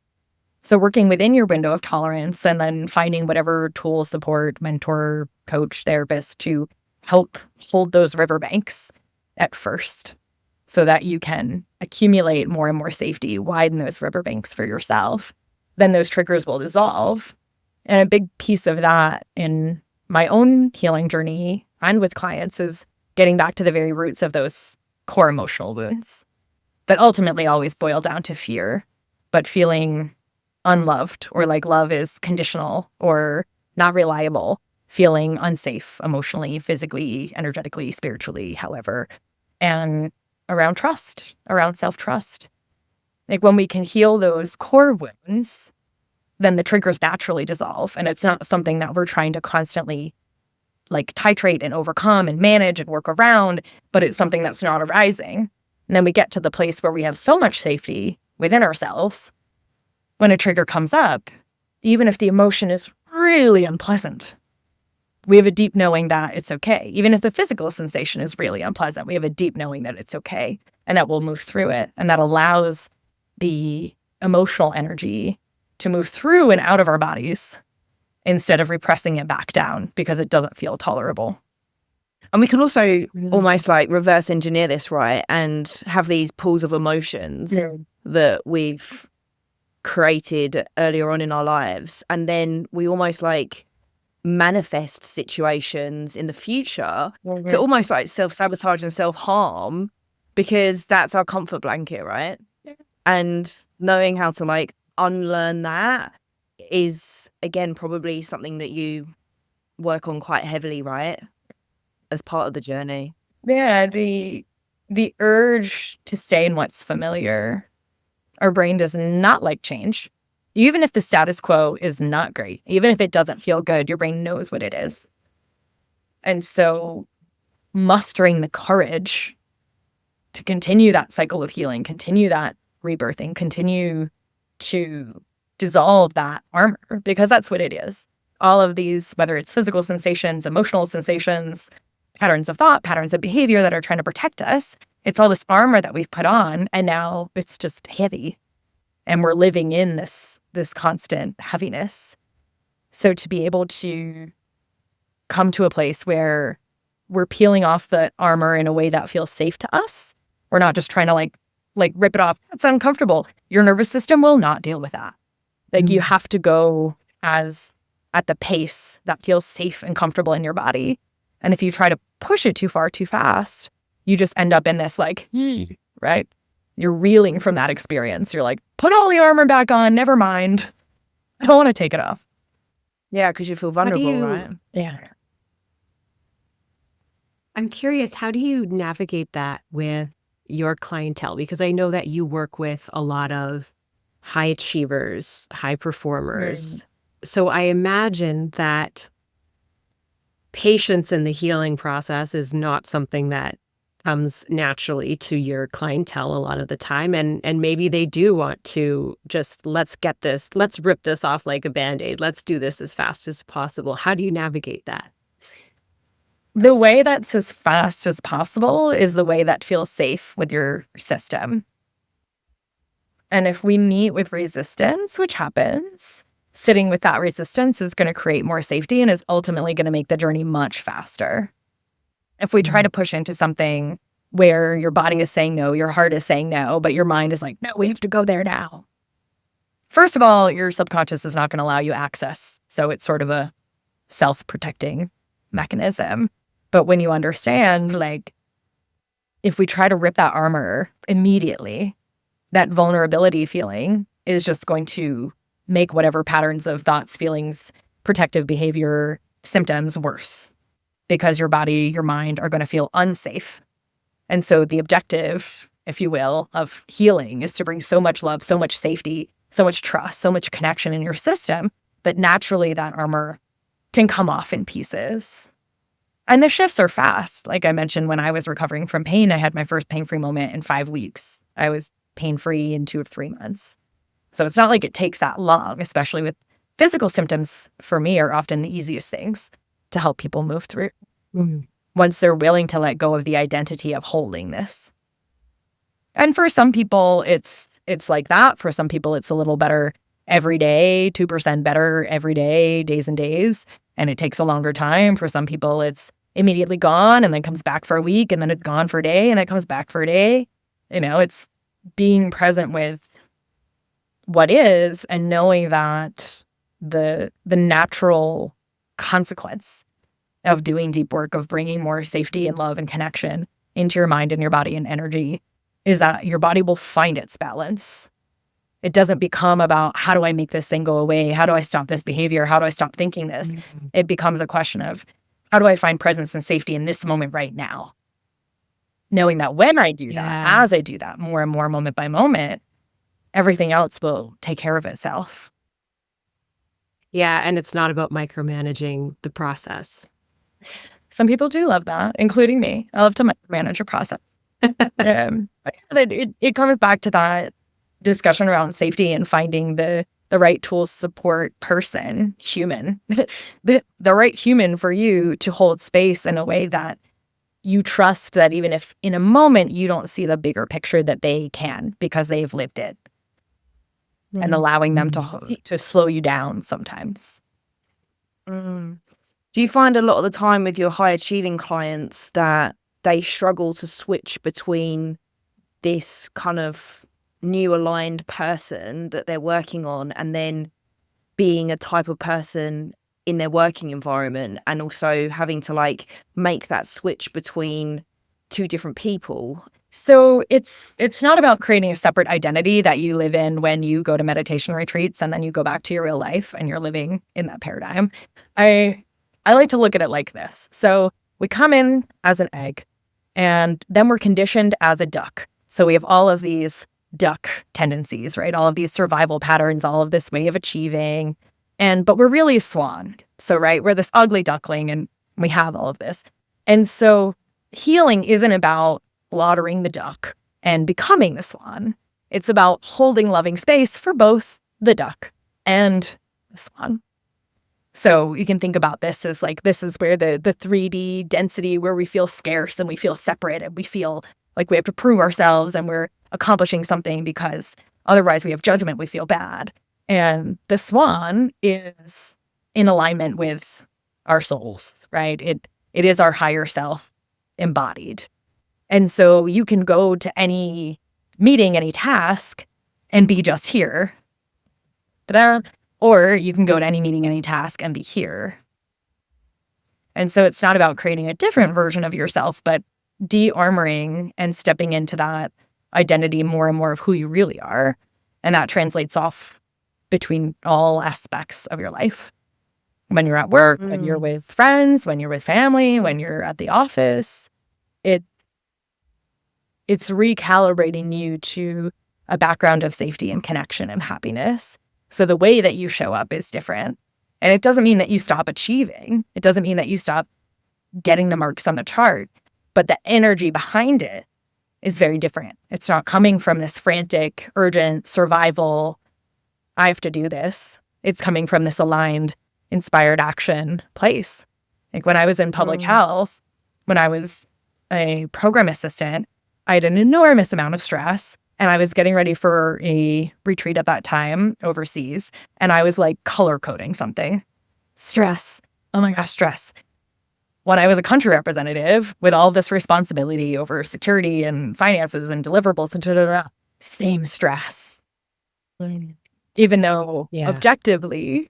Speaker 3: So working within your window of tolerance and then finding whatever tool, support, mentor, coach, therapist to help hold those riverbanks at first so that you can accumulate more and more safety, widen those riverbanks for yourself. Then those triggers will dissolve. And a big piece of that in my own healing journey and with clients is getting back to the very roots of those core emotional wounds that ultimately always boil down to fear, but feeling unloved or like love is conditional or not reliable, feeling unsafe emotionally, physically, energetically, spiritually, however, and around trust, around self-trust. Like when we can heal those core wounds, then the triggers naturally dissolve. And it's not something that we're trying to constantly like titrate and overcome and manage and work around, but it's something that's not arising. And then we get to the place where we have so much safety within ourselves. When a trigger comes up, even if the emotion is really unpleasant, we have a deep knowing that it's okay. Even if the physical sensation is really unpleasant, we have a deep knowing that it's okay and that we'll move through it. And that allows the emotional energy to move through and out of our bodies instead of repressing it back down because it doesn't feel tolerable.
Speaker 2: And we can also almost like reverse engineer this, right? And have these pools of emotions that we've created earlier on in our lives. And then we almost like manifest situations in the future to almost like self-sabotage and self-harm because that's our comfort blanket, right? And knowing how to like unlearn that is, again, probably something that you work on quite heavily, right? As part of the journey.
Speaker 3: Yeah, the urge to stay in what's familiar. Our brain does not like change. Even if the status quo is not great, even if it doesn't feel good, your brain knows what it is. And so mustering the courage to continue that cycle of healing, continue that rebirthing, continue to dissolve that armor, because that's what it is. All of these, whether it's physical sensations, emotional sensations, patterns of thought, patterns of behavior that are trying to protect us, it's all this armor that we've put on, and now it's just heavy. And we're living in this constant heaviness. So to be able to come to a place where we're peeling off the armor in a way that feels safe to us, we're not just trying to like rip it off. That's uncomfortable. Your nervous system will not deal with that. Like you have to go at the pace that feels safe and comfortable in your body. And if you try to push it too far, too fast, you just end up in this like, right? You're reeling from that experience. You're like, put all the armor back on. Never mind. I don't want to take it off.
Speaker 2: Yeah, because you feel vulnerable, right?
Speaker 3: Yeah.
Speaker 1: I'm curious, how do you navigate that with your clientele? Because I know that you work with a lot of high achievers, high performers. So I imagine that patience in the healing process is not something that comes naturally to your clientele a lot of the time. And maybe they do want to just, let's rip this off like a Band-Aid. Let's do this as fast as possible. How do you navigate that?
Speaker 3: The way that's as fast as possible is the way that feels safe with your system. And if we meet with resistance, which happens, sitting with that resistance is going to create more safety and is ultimately going to make the journey much faster. If we try to push into something where your body is saying no, your heart is saying no, but your mind is like, no, we have to go there now. First of all, your subconscious is not going to allow you access. So it's sort of a self-protecting mechanism. But when you understand, like, if we try to rip that armor immediately, that vulnerability feeling is just going to make whatever patterns of thoughts, feelings, protective behavior, symptoms worse. Because your body, your mind are going to feel unsafe. And so the objective, if you will, of healing is to bring so much love, so much safety, so much trust, so much connection in your system that naturally that armor can come off in pieces. And the shifts are fast. Like I mentioned, when I was recovering from pain, I had my first pain-free moment in 5 weeks. I was pain-free in 2 to 3 months. So it's not like it takes that long, especially with physical symptoms for me are often the easiest things to help people move through once they're willing to let go of the identity of holding this. And for some people, it's like that. For some people, it's a little better every day, 2% better every day, days and days. And it takes a longer time. For some people, it's immediately gone and then comes back for a week, and then it's gone for a day and it comes back for a day. It's being present with what is and knowing that the natural consequence of doing deep work, of bringing more safety and love and connection into your mind and your body and energy, is that your body will find its balance. It doesn't become about, how do I make this thing go away? How do I stop this behavior? How do I stop thinking this? Mm-hmm. It becomes a question of, how do I find presence and safety in this moment right now? Knowing that when I do that, as I do that more and more moment by moment, everything else will take care of itself.
Speaker 1: Yeah, and it's not about micromanaging the process.
Speaker 3: Some people do love that, including me. I love to micromanage a process. It comes back to that discussion around safety and finding the right tools, support, person, human, the right human for you to hold space in a way that you trust, that even if in a moment you don't see the bigger picture, that they can, because they've lived it. Mm-hmm. And allowing them to slow you down sometimes.
Speaker 2: Mm. Do you find a lot of the time with your high achieving clients that they struggle to switch between this kind of new aligned person that they're working on and then being a type of person in their working environment, and also having to make that switch between two different people?
Speaker 3: So it's not about creating a separate identity that you live in when you go to meditation retreats and then you go back to your real life and you're living in that paradigm. I like to look at it like this. So we come in as an egg, and then we're conditioned as a duck. So we have all of these duck tendencies, right? All of these survival patterns, all of this way of achieving. But we're really a swan. So, right, we're this ugly duckling and we have all of this. And so healing isn't about slaughtering the duck and becoming the swan. It's about holding loving space for both the duck and the swan. So you can think about this as this is where the 3D density, where we feel scarce and we feel separate and we feel like we have to prove ourselves and we're accomplishing something, because otherwise we have judgment, we feel bad. And the swan is in alignment with our souls, right? It is our higher self embodied. And so you can go to any meeting, any task, and be just here. Ta-da! Or you can go to any meeting, any task, and be here. And so it's not about creating a different version of yourself, but de-armoring and stepping into that identity more and more of who you really are. And that translates off between all aspects of your life. When you're at work, when you're with friends, when you're with family, when you're at the office, it's recalibrating you to a background of safety and connection and happiness. So the way that you show up is different. And it doesn't mean that you stop achieving. It doesn't mean that you stop getting the marks on the chart. But the energy behind it is very different. It's not coming from this frantic, urgent survival, I have to do this. It's coming from this aligned, inspired action place. Like when I was in public health, when I was a program assistant, I had an enormous amount of stress, and I was getting ready for a retreat at that time overseas, and I was color coding something. Stress. Oh my gosh, stress. When I was a country representative with all this responsibility over security and finances and deliverables and same stress. Even though objectively,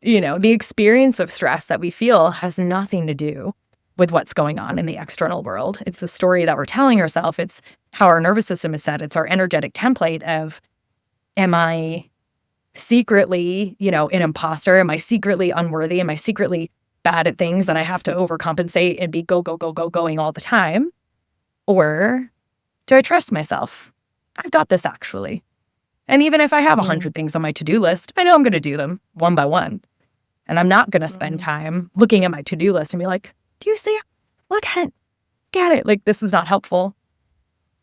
Speaker 3: the experience of stress that we feel has nothing to do with what's going on in the external world. It's the story that we're telling ourselves. It's how our nervous system is set. It's our energetic template of, am I secretly, an imposter? Am I secretly unworthy? Am I secretly bad at things and I have to overcompensate and be going all the time? Or do I trust myself? I've got this actually. And even if I have 100 things on my to-do list, I know I'm going to do them one by one. And I'm not going to spend time looking at my to-do list and be like, do you see it? Look at it. Get it. This is not helpful.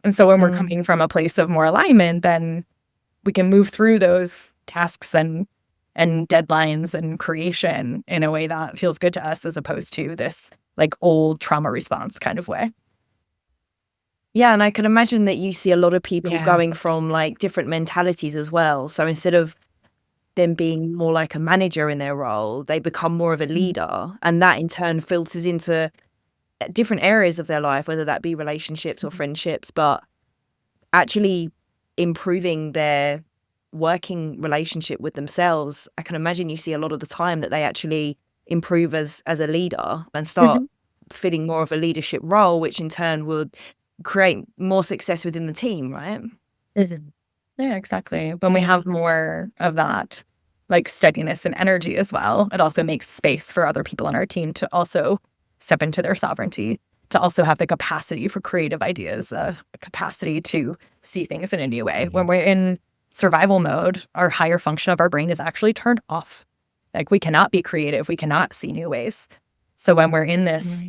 Speaker 3: And so when we're coming from a place of more alignment, then we can move through those tasks and deadlines and creation in a way that feels good to us, as opposed to this old trauma response kind of way.
Speaker 2: Yeah, and I can imagine that you see a lot of people going from different mentalities as well. So instead of them being more like a manager in their role, they become more of a leader. And that in turn filters into different areas of their life, whether that be relationships or friendships, but actually improving their working relationship with themselves. I can imagine you see a lot of the time that they actually improve as a leader and start fitting more of a leadership role, which in turn would create more success within the team, right?
Speaker 3: Yeah, exactly. When we have more of that, like steadiness and energy as well, it also makes space for other people on our team to also step into their sovereignty, to also have the capacity for creative ideas, the capacity to see things in a new way. When we're in survival mode, our higher function of our brain is actually turned off. Like, we cannot be creative. We cannot see new ways. So when we're in this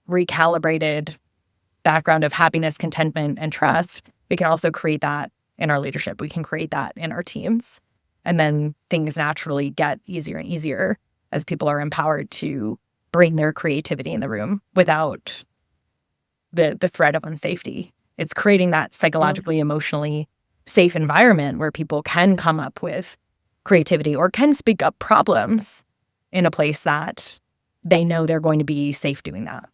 Speaker 3: recalibrated background of happiness, contentment, and trust, we can also create that in our leadership. We can create that in our teams. And then things naturally get easier and easier as people are empowered to bring their creativity in the room without the threat of unsafety. It's creating that psychologically, emotionally safe environment where people can come up with creativity or can speak up problems in a place that they know they're going to be safe doing that.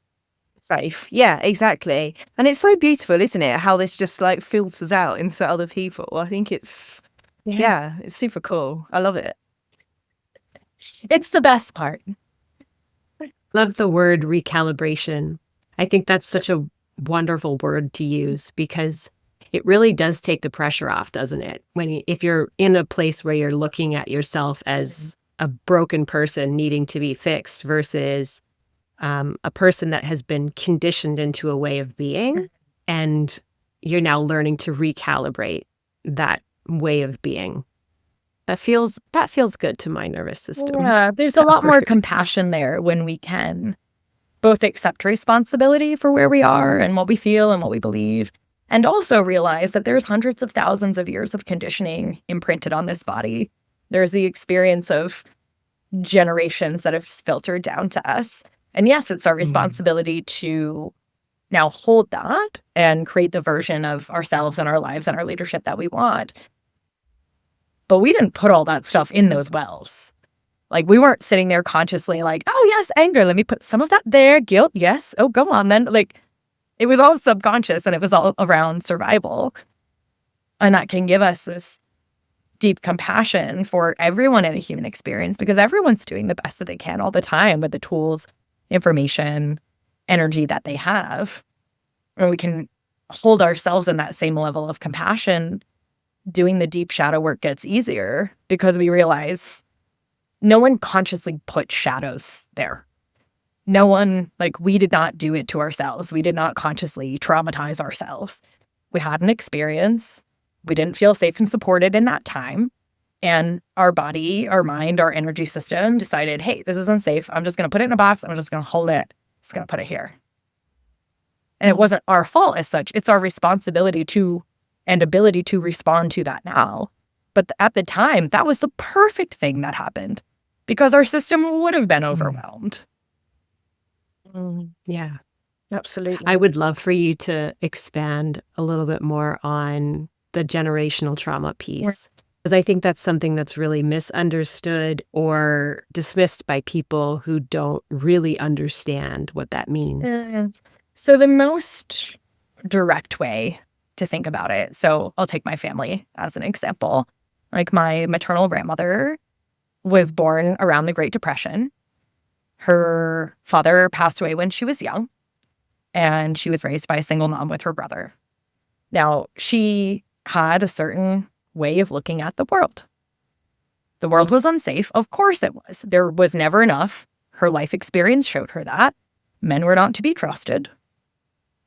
Speaker 2: Safe. Yeah, exactly. And it's so beautiful, isn't it? How this just like filters out into other people. I think it's, it's super cool. I love it.
Speaker 3: It's the best part.
Speaker 1: Love the word recalibration. I think that's such a wonderful word to use because it really does take the pressure off, doesn't it? If you're in a place where you're looking at yourself as a broken person needing to be fixed versus a person that has been conditioned into a way of being, and you're now learning to recalibrate that way of being. That feels good to my nervous system.
Speaker 3: Yeah, there's a lot more compassion there when we can both accept responsibility for where we are and what we feel and what we believe, and also realize that there's hundreds of thousands of years of conditioning imprinted on this body. There's the experience of generations that have filtered down to us. And yes, it's our responsibility to now hold that and create the version of ourselves and our lives and our leadership that we want. But we didn't put all that stuff in those wells. Like, we weren't sitting there consciously like, oh, yes, anger, let me put some of that there. Guilt, yes. Oh, go on then. Like, it was all subconscious and it was all around survival. And that can give us this deep compassion for everyone in a human experience because everyone's doing the best that they can all the time with the tools, information, energy that they have. And we can hold ourselves in that same level of compassion. Doing the deep shadow work gets easier because we realize no one consciously put shadows there. No one, we did not do it to ourselves. We did not consciously traumatize ourselves. We had an experience. We didn't feel safe and supported in that time. And our body, our mind, our energy system decided, hey, this is unsafe. I'm just going to put it in a box. I'm just going to hold it. Just going to put it here. And it wasn't our fault as such. It's our responsibility to and ability to respond to that now. But at the time, that was the perfect thing that happened because our system would have been overwhelmed.
Speaker 2: Yeah, absolutely.
Speaker 1: I would love for you to expand a little bit more on the generational trauma piece. Because I think that's something that's really misunderstood or dismissed by people who don't really understand what that means.
Speaker 3: So the most direct way to think about it, so I'll take my family as an example. Like, my maternal grandmother was born around the Great Depression. Her father passed away when she was young, and she was raised by a single mom with her brother. Now, she had a certain way of looking at the world. The world was unsafe. Of course it was. There was never enough. Her life experience showed her that. Men were not to be trusted,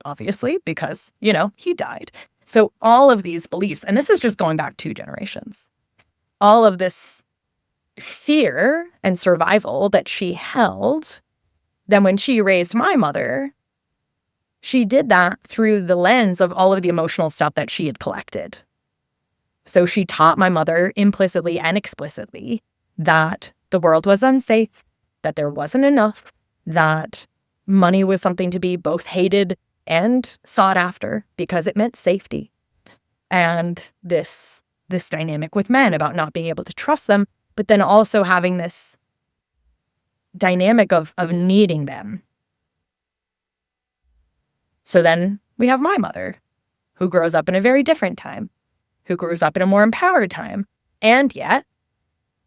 Speaker 3: obviously, because, he died. So all of these beliefs, and this is just going back 2 generations, all of this fear and survival that she held, then when she raised my mother, she did that through the lens of all of the emotional stuff that she had collected. So she taught my mother implicitly and explicitly that the world was unsafe, that there wasn't enough, that money was something to be both hated and sought after because it meant safety. And this dynamic with men about not being able to trust them but then also having this dynamic of needing them. So then we have my mother, who grows up in a very different time, who grows up in a more empowered time, and yet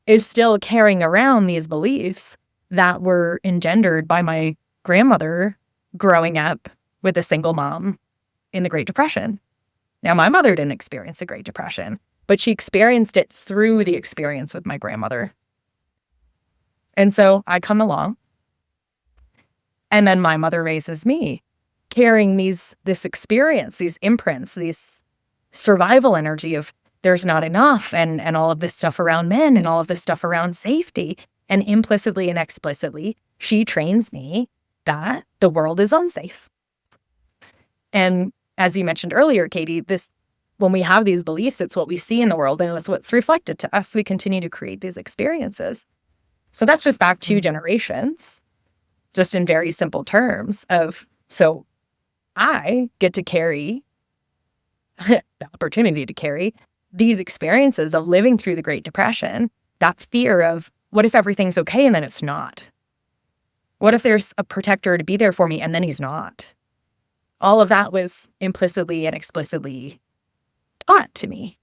Speaker 3: is still carrying around these beliefs that were engendered by my grandmother growing up with a single mom in the Great Depression. Now, my mother didn't experience the Great Depression, but she experienced it through the experience with my grandmother. And so I come along, and then my mother raises me, carrying this experience, these imprints, these survival energy of there's not enough, and all of this stuff around men and all of this stuff around safety. And implicitly and explicitly, she trains me that the world is unsafe. And as you mentioned earlier, Katie, when we have these beliefs, it's what we see in the world and it's what's reflected to us. We continue to create these experiences. So that's just back 2 generations, just in very simple terms so I get to carry the opportunity to carry these experiences of living through the Great Depression, that fear of what if everything's okay and then it's not? What if there's a protector to be there for me and then he's not? All of that was implicitly and explicitly taught to me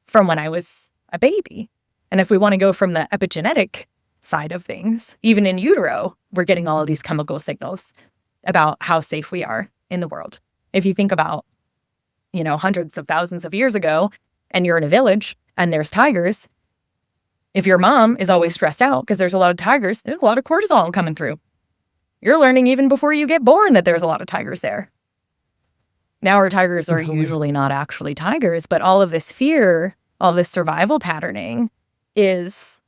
Speaker 3: from when I was a baby. And if we want to go from the epigenetic side of things, even in utero, we're getting all of these chemical signals about how safe we are in the world. If you think about, hundreds of thousands of years ago, and you're in a village and there's tigers, if your mom is always stressed out because there's a lot of tigers, there's a lot of cortisol coming through. You're learning even before you get born that there's a lot of tigers there. Now our tigers are usually not actually tigers, but all of this fear, all this survival patterning is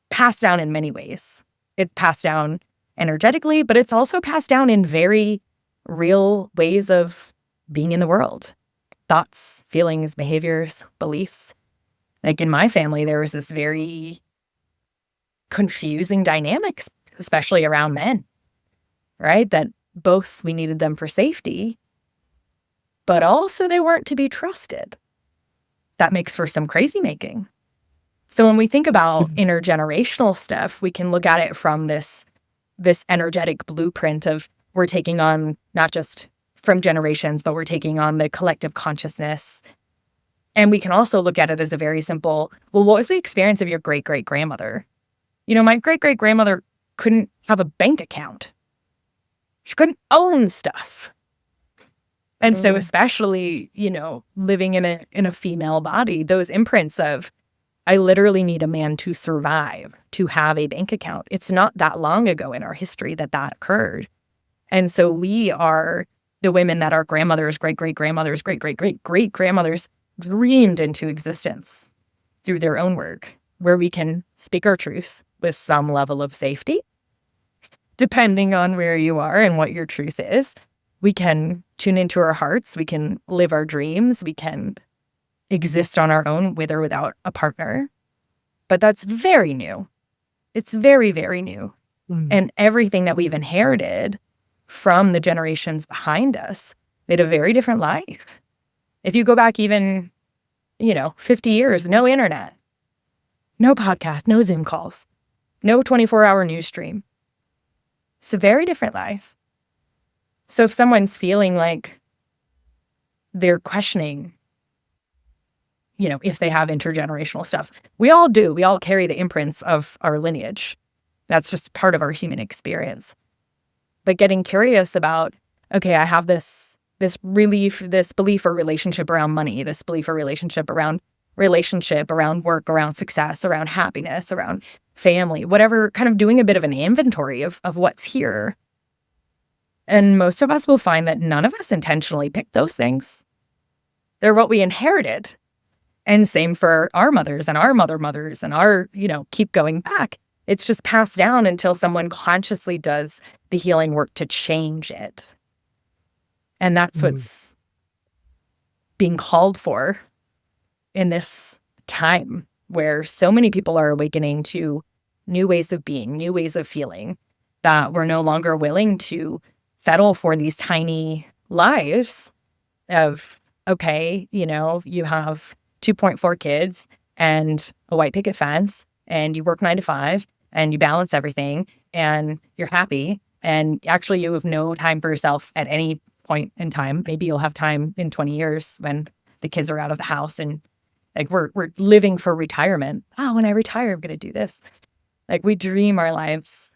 Speaker 3: passed down in many ways. It's passed down energetically, but it's also passed down in very real ways of being in the world. Thoughts, feelings, behaviors, beliefs. Like in my family, there was this very confusing dynamics, especially around men, right? That both we needed them for safety, but also they weren't to be trusted. That makes for some crazy making. So when we think about intergenerational stuff, we can look at it from this energetic blueprint of we're taking on not just from generations, but we're taking on the collective consciousness. And we can also look at it as a very simple, well, what was the experience of your great-great-grandmother? My great-great-grandmother couldn't have a bank account. She couldn't own stuff. And so especially, living in a female body, those imprints of, I literally need a man to survive, to have a bank account. It's not that long ago in our history that occurred. And so we are the women that our grandmothers, great-great-grandmothers, great-great-great-great-grandmothers dreamed into existence through their own work, where we can speak our truth with some level of safety, depending on where you are and what your truth is. We can tune into our hearts. We can live our dreams. We can exist on our own with or without a partner. But that's very new. It's very, very new. And everything that we've inherited from the generations behind us made a very different life. If you go back even, 50 years, no internet, no podcast, no Zoom calls, no 24-hour news stream. It's a very different life. So if someone's feeling like they're questioning, if they have intergenerational stuff, we all do. We all carry the imprints of our lineage. That's just part of our human experience. But getting curious about, okay, I have this belief or relationship around money, this belief or relationship around work, around success, around happiness, around family, whatever, kind of doing a bit of an inventory of what's here. And most of us will find that none of us intentionally picked those things. They're what we inherited. And same for our mothers and our mothers and our, keep going back. It's just passed down until someone consciously does the healing work to change it. And that's what's being called for in this time where so many people are awakening to new ways of being, new ways of feeling, that we're no longer willing to settle for these tiny lives of, okay, you have 2.4 kids and a white picket fence and you work 9 to 5 and you balance everything and you're happy. And actually you have no time for yourself at any point in time. Maybe you'll have time in 20 years when the kids are out of the house and like we're living for retirement. Oh, when I retire, I'm going to do this. Like we dream our lives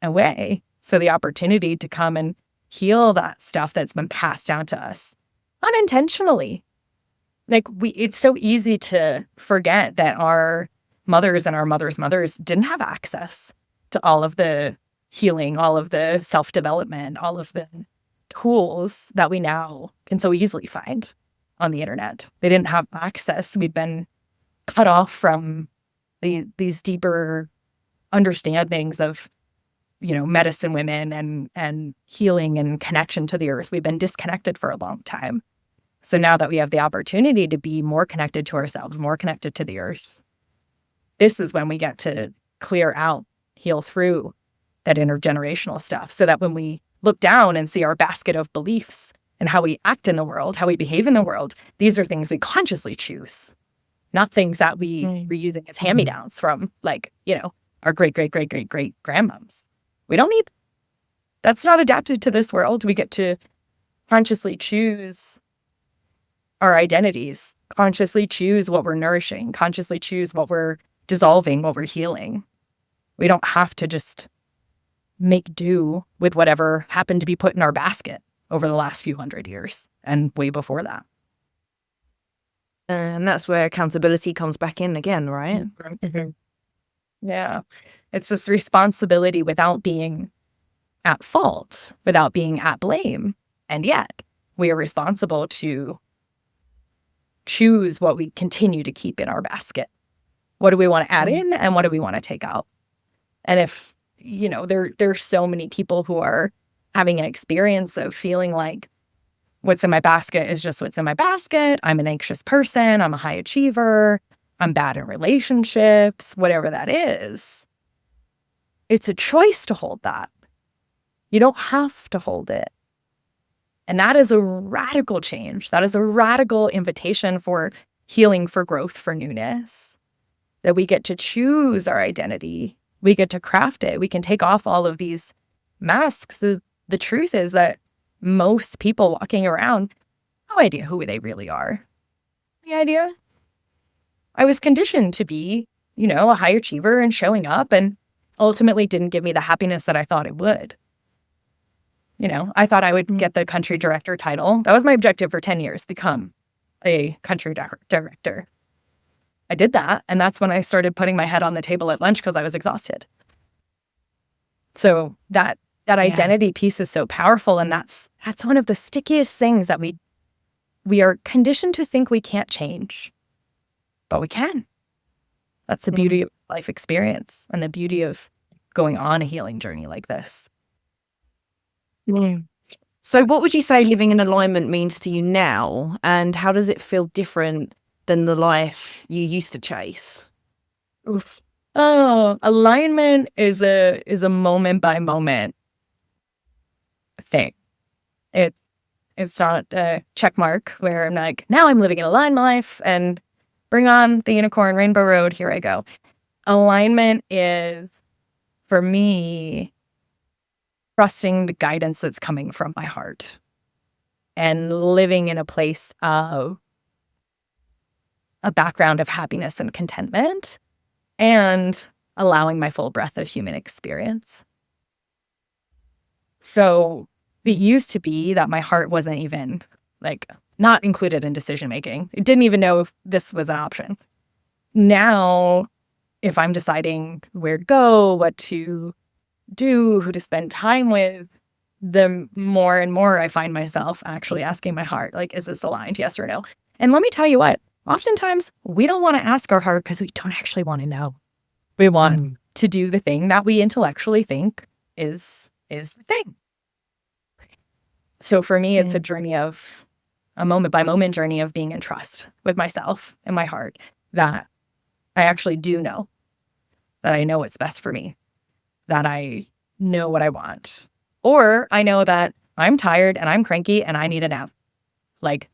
Speaker 3: away. So the opportunity to come and heal that stuff that's been passed down to us unintentionally. Like it's so easy to forget that our mothers and our mothers' mothers didn't have access to all of the healing, all of the self-development, all of the tools that we now can so easily find on the internet. They didn't have access. We'd been cut off from these deeper understandings of, medicine women and healing and connection to the earth. We've been disconnected for a long time. So now that we have the opportunity to be more connected to ourselves, more connected to the earth, this is when we get to clear out, heal through that intergenerational stuff so that when we look down and see our basket of beliefs and how we act in the world, how we behave in the world, these are things we consciously choose, not things that we were using as hand-me-downs from our great grandmoms. We don't need, that's not adapted to this world. We get to consciously choose our identities, consciously choose what we're nourishing, consciously choose what we're dissolving, what we're healing. We don't have to just make do with whatever happened to be put in our basket over the last few hundred years and way before that.
Speaker 2: And that's where accountability comes back in again, right?
Speaker 3: Mm-hmm. Yeah. It's this responsibility without being at fault, without being at blame. And yet we are responsible to choose what we continue to keep in our basket. What do we want to add in and what do we want to take out? And if, there's so many people who are having an experience of feeling like what's in my basket is just what's in my basket. I'm an anxious person. I'm a high achiever. I'm bad in relationships, whatever that is. It's a choice to hold that. You don't have to hold it. And that is a radical change. That is a radical invitation for healing, for growth, for newness. That we get to choose our identity. We get to craft it. We can take off all of these masks. The truth is that most people walking around, no idea who they really are. Any idea? I was conditioned to be, a high achiever and showing up, and ultimately didn't give me the happiness that I thought it would. I thought I would get the country director title. That was my objective for 10 years, become a country director. I did that, and that's when I started putting my head on the table at lunch because I was exhausted. So that identity piece is so powerful, and that's one of the stickiest things that we are conditioned to think we can't change. But we can. That's the beauty of life experience and the beauty of going on a healing journey like this.
Speaker 2: So what would you say living in alignment means to you now? And how does it feel different than the life you used to chase?
Speaker 3: Oof. Oh, alignment is a moment by moment thing. It's not a check mark where I'm like, now I'm living an aligned life and bring on the unicorn rainbow road. Here I go. Alignment is, for me, trusting the guidance that's coming from my heart and living in a place of a background of happiness and contentment and allowing my full breadth of human experience. So it used to be that my heart wasn't even not included in decision making. It didn't even know if this was an option. Now, if I'm deciding where to go, what to do, who to spend time with, the more and more I find myself actually asking my heart, is this aligned? Yes or no? And let me tell you what, oftentimes we don't want to ask our heart because we don't actually want to know. We want to do the thing that we intellectually think is the thing. So for me, it's a journey of a moment by moment journey of being in trust with myself and my heart that I actually do know, that I know what's best for me, that I know what I want. Or I know that I'm tired and I'm cranky and I need a nap.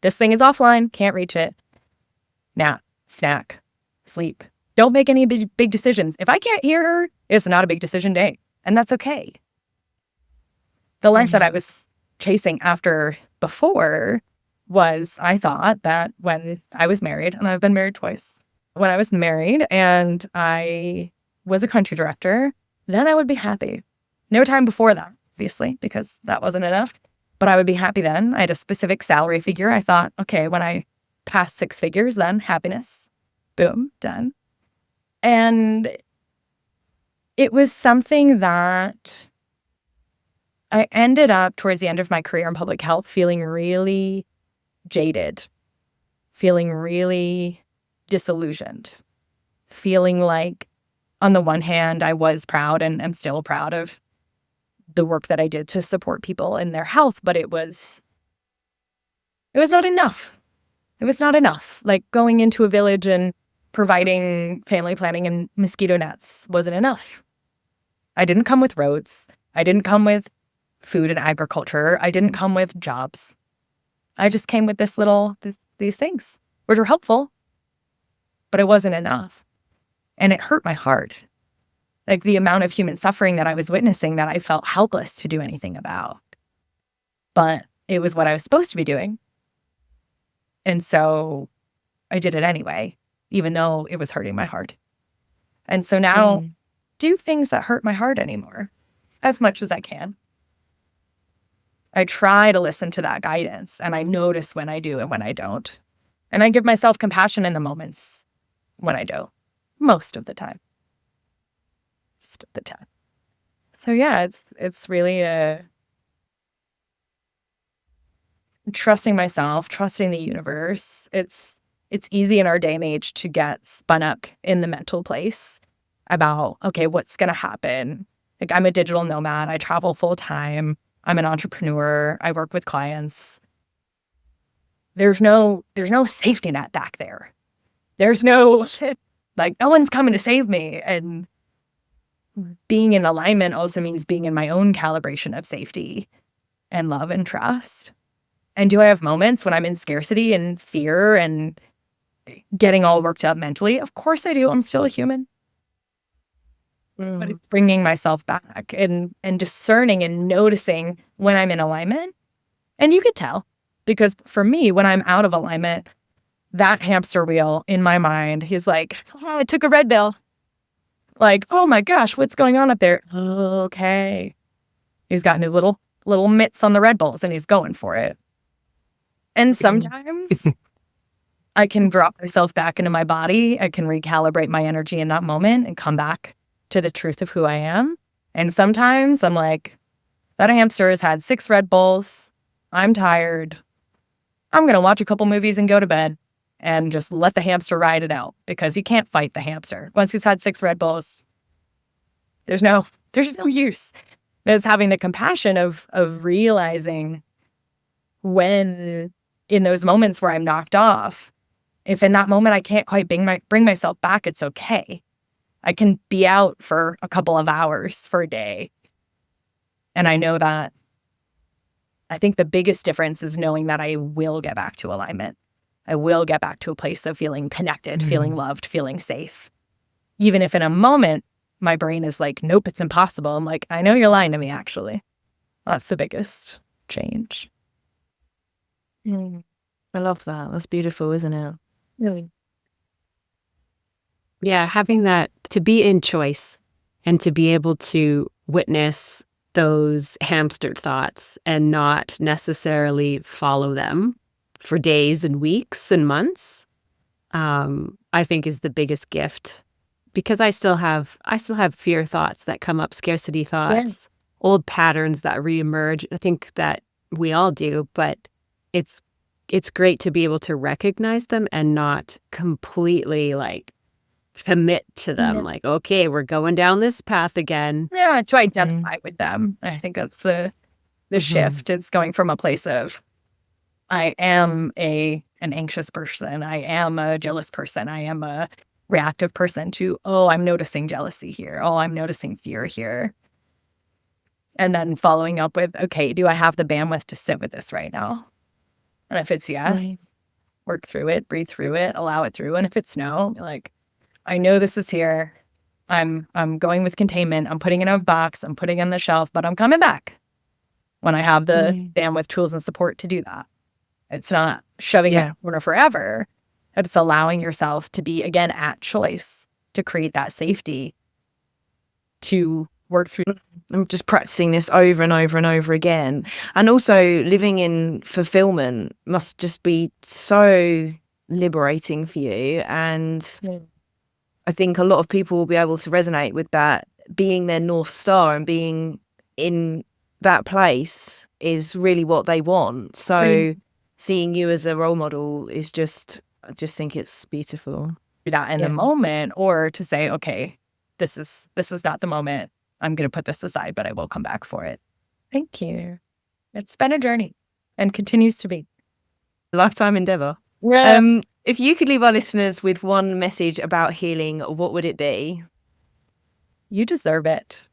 Speaker 3: This thing is offline, can't reach it. Nap, snack, sleep. Don't make any big decisions. If I can't hear her, it's not a big decision day. And that's okay. The life that I was chasing before was, I thought that when I was married, and I've been married twice, when I was married and I was a country director, then I would be happy. No time before that, obviously, because that wasn't enough. But I would be happy then. I had a specific salary figure. I thought, okay, when I pass 6 figures, then happiness. Boom, done. And it was something that I ended up towards the end of my career in public health feeling really jaded, feeling really disillusioned, feeling like on the one hand, I was proud and am still proud of the work that I did to support people in their health, but it was not enough. It was not enough. Like going into a village and providing family planning and mosquito nets wasn't enough. I didn't come with roads. I didn't come with food and agriculture. I didn't come with jobs. I just came with these things, which were helpful, but it wasn't enough. And it hurt my heart. Like the amount of human suffering that I was witnessing that I felt helpless to do anything about. But it was what I was supposed to be doing. And so I did it anyway, even though it was hurting my heart. And so now do things that hurt my heart anymore, as much as I can. I try to listen to that guidance, and I notice when I do and when I don't. And I give myself compassion in the moments when I do, most of the time. Most of the time. So yeah, it's really trusting myself, trusting the universe. It's easy in our day and age to get spun up in the mental place about, okay, what's going to happen? Like I'm a digital nomad. I travel full time. I'm an entrepreneur. I work with clients. There's no safety net back there. There's no, like, no one's coming to save me. And being in alignment also means being in my own calibration of safety and love and trust. And do I have moments when I'm in scarcity and fear and getting all worked up mentally? Of course I do. I'm still a human. But it's bringing myself back and discerning and noticing when I'm in alignment. And you could tell, because for me, when I'm out of alignment, that hamster wheel in my mind, he's like, oh, I took a red pill. Like, oh my gosh, what's going on up there? Okay. He's got his little mitts on the Red Bulls and he's going for it. And sometimes I can drop myself back into my body. I can recalibrate my energy in that moment and come back to the truth of who I am. And sometimes I'm like, that hamster has had 6 Red Bulls. I'm tired. I'm going to watch a couple movies and go to bed and just let the hamster ride it out, because you can't fight the hamster. Once he's had 6 Red Bulls, there's no use. It's having the compassion of realizing when in those moments where I'm knocked off, if in that moment I can't quite bring myself back, it's okay. I can be out for a couple of hours for a day. And I know that I think the biggest difference is knowing that I will get back to alignment. I will get back to a place of feeling connected, feeling loved, feeling safe. Even if in a moment my brain is like, nope, it's impossible. I'm like, I know you're lying to me, actually. That's the biggest change.
Speaker 2: I love that. That's beautiful, isn't it?
Speaker 3: Really.
Speaker 1: Yeah, having that, to be in choice and to be able to witness those hamster thoughts and not necessarily follow them for days and weeks and months, I think is the biggest gift. Because I still have fear thoughts that come up, scarcity thoughts, old patterns that reemerge. I think that we all do, but it's great to be able to recognize them and not completely like commit to them. Like, okay, we're going down this path again.
Speaker 3: Yeah, to identify with them. I think that's the shift. It's going from a place of, I am an anxious person. I am a jealous person. I am a reactive person, to, oh, I'm noticing jealousy here. Oh, I'm noticing fear here. And then following up with, okay, do I have the bandwidth to sit with this right now? And if it's yes, work through it, breathe through it, allow it through. And if it's no, like, I know this is here. I'm going with containment. I'm putting it in a box. I'm putting it on the shelf, but I'm coming back when I have the bandwidth, tools, and support to do that. It's not shoving it in the corner forever. It's allowing yourself to be, again, at choice, to create that safety, to work through.
Speaker 2: I'm just practicing this over and over and over again. And also living in fulfillment must just be so liberating for you. And I think a lot of people will be able to resonate with that. Being their North Star and being in that place is really what they want. So seeing you as a role model is just, I just think it's beautiful.
Speaker 3: That in the moment, or to say, okay, this is not the moment. I'm going to put this aside, but I will come back for it. Thank you. It's been a journey and continues to be.
Speaker 2: Lifetime endeavor.
Speaker 3: Yeah.
Speaker 2: If you could leave our listeners with one message about healing, what would it be?
Speaker 3: You deserve it.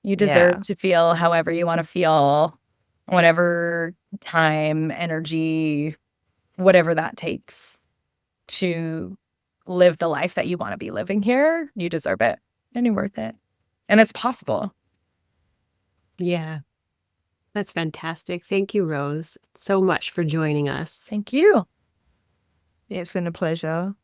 Speaker 3: You deserve to feel however you want to feel, whatever time, energy, whatever that takes to live the life that you want to be living here. You deserve it and you're worth it. And it's possible.
Speaker 1: Yeah. That's fantastic. Thank you, Rose, so much for joining us.
Speaker 3: Thank you.
Speaker 2: It's been a pleasure.